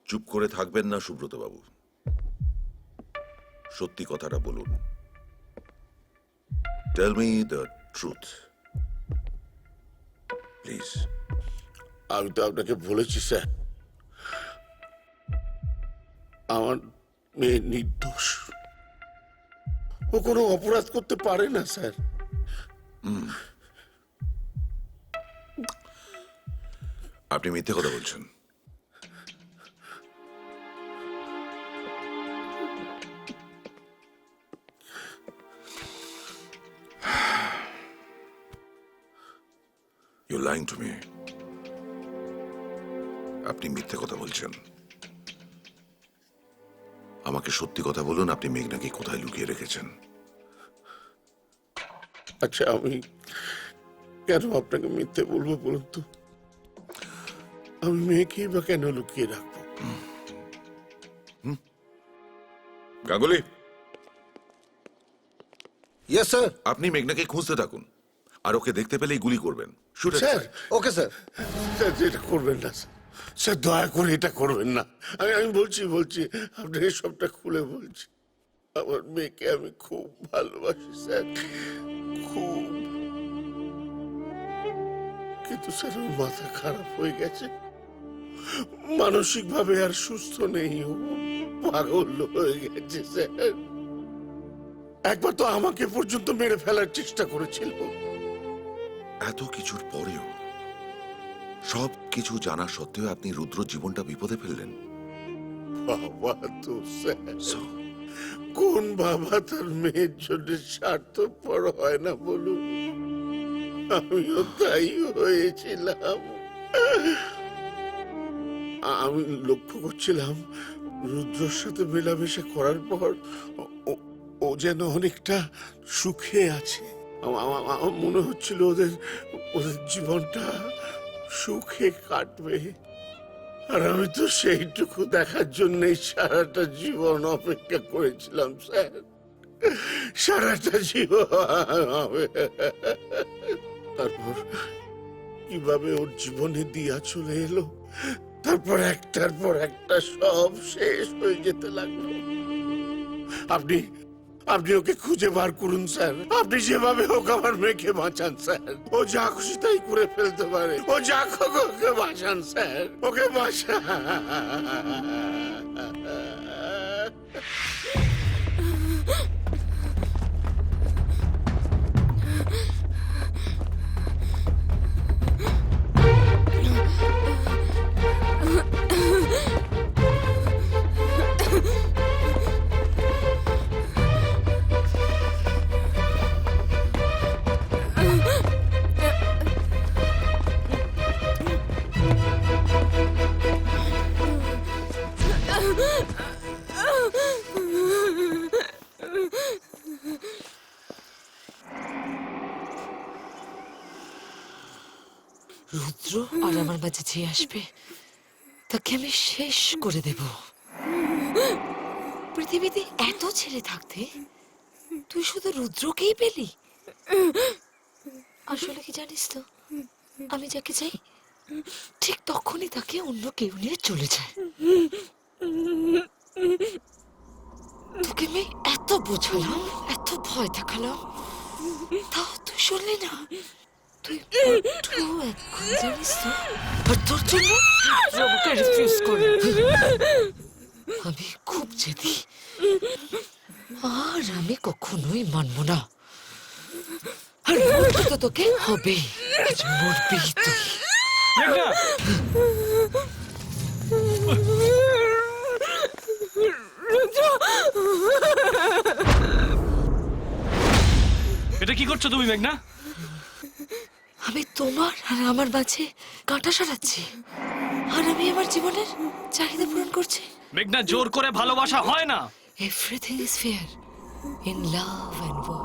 চুপ করে থাকবেন না সুব্রত বাবু, সত্যি কথাটা বলুন। Tell me the truth please. আমি তো আপনাকে বলেছি স্যার, আমার মেয়ে নির্দোষ, ও কোনো অপরাধ করতে পারে না স্যার। আপনি মিথ্যে কথা বলছেন। You're lying to me. আপনি মিথ্যে কথা বলছেন। আমাকে সত্যি কথা বলুন, আপনি মেঘনাকে কোথায় লুকিয়ে রেখেছেন? আচ্ছা, আমি কেন আপনাকে মিথ্যে বলবো বলুন তো? আমি মেয়েকেই বা কেন লুকিয়ে রাখবো? Ganguly, yes sir. আপনি মেঘনাকে খুঁজতে থাকুন, আর ওকে দেখতে পেলেই গুলি করবেন। Shoot her. Sir, okay sir. Sir এটা করবেন না স্যার, স্যার দয়া করে এটা করবেন না। আমি বলছি আপনাকে সবটা খুলে বলছি। আমার মেয়েকে আমি খুব ভালোবাসি স্যার, খুব। কিন্তু স্যার ওর মাথা খারাপ হয়ে গেছে, মানসিক ভাবে আর সুস্থ নেই, ও পাগল হয়ে গেছে স্যার। একবার তো আমাকে পর্যন্ত মেরে ফেলার চেষ্টা করেছিল। এত কিছুর পরেও, সব কিছু জানা সত্ত্বেও আপনি রুদ্র জীবনটা বিপদে ফেললেন। বাবা তো স্যার, কোন বাবা তার মেয়ের জন্য স্বার্থপর হয় না বলুন? আমিও তাই হয়েছিলাম। আমি লক্ষ্য করছিলাম রুদ্রর সাথে মেলামেশা করার পর ও যেন অনেকটা সুখে আছে। আমার মনে হচ্ছিল ওদের জীবনটা সুখে কাটবে, আর আমি তো সেইটুকু দেখার জন্যই সারাটা জীবন অপেক্ষা করেছিলাম স্যার, সারাটা জীবন। তারপর কিভাবে ওর জীবনে দিয়া চলে এলো, তারপর একটার পর একটা সব শেষ হয়ে যেতে লাগলো। আপনি ওকে খুঁজে বার করুন স্যার, আপনি যেভাবে হোক আমার মেয়েকে বাঁচান স্যার। ও যা খুশি তাই করে ফেলতে পারে, ও যা হোক ওকে বাঁচান স্যার, ওকে বাঁচান। রুদ্র আর আমার মাঝে যে আসবে তাকে আমি শেষ করে দেব। পৃথিবীতে এত ছেলে থাকতে তুই শুধু রুদ্রকেই পেলি? আসলে কি জানিস তো, আমি যাকে চাই ঠিক তখনই তাকে অন্য কেউ নিয়ে চলে যায়। তোকে আমি এত বোঝালাম, এত ভয় দেখালাম, তাও তুই শুনলি না। তুই এখন জানিস তো, আর তোর জন্য আমাকে রিফিউজ করে। আমি খুব জেদি, আর আমি কখনোই মানবো না। আর মরতে তো তোকে হবে, আজ মরবি তুই। এটা কি করছো তুমি মেঘনা? আমি তোমার আর আমার মাঝে কাঁটা সরাচ্ছি, আর আমি আমার জীবনের চাহিদা পূরণ করছি। মেঘনা, জোর করে ভালোবাসা হয় না। Everything is fair in love and war.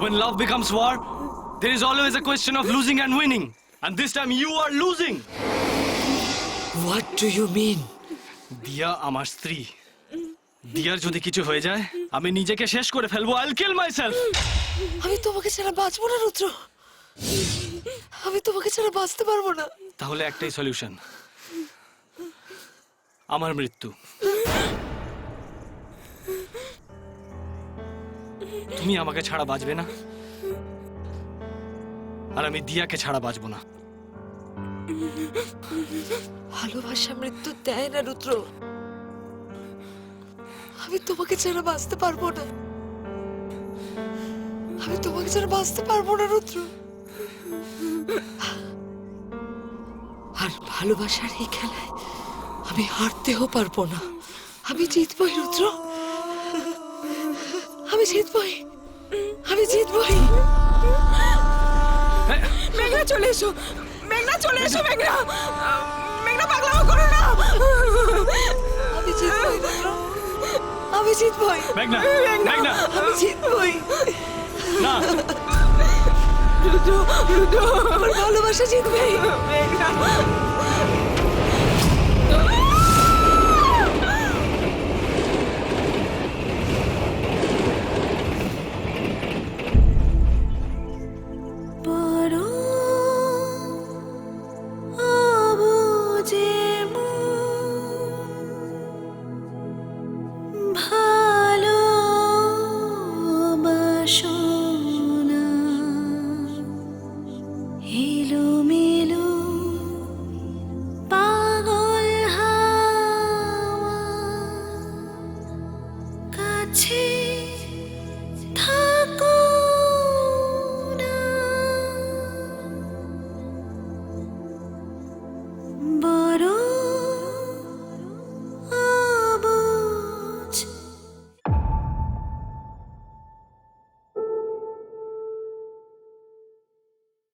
When love becomes war, there is always a question of losing and winning. And this time you are losing. What do you mean? দিয়া আমার স্ত্রী। দিয়ার যদি কিছু হয়ে যায় আমি নিজেকে শেষ করে ফেলবো। আইল কিল মাইসেলফ। আমি তোমাকে ছাড়া বাঁচবো না রুদ্র, আমি তোমাকে ছাড়া বাঁচতে পারবো না। তাহলে একটাই সলিউশন, আমার মৃত্যু। তুমি আমাকে ছাড়া বাঁচবে না, আর আমি দিয়াকে ছাড়া বাঁচবো না। ভালোবাসা মৃত্যু দেয় না রুদ্র, আমি তোমাকে ছাড়া বাঁচতে পারবো না, আমি তোমাকে ছাড়া বাঁচতে পারবো না রুদ্র। আর ভালোবাসার এই খেলায় আমি হারতেও পারবো না, আমি জিতবই রুদ্র, আমি জিতবই, আমি জিতবই। মেঘনা চলে এসো, মেঘনা চলে এসো, মেঘনা, মেঘনা পাগলামো করো না। আমি জিতবই রুদ্র, আমি জিতবই। মেঘনা, মেঘনা, আমি জিতবই। না, রুদ্র, রুদ্র, আমার ভালোবাসা জিতবে। মেঘনা। কাছে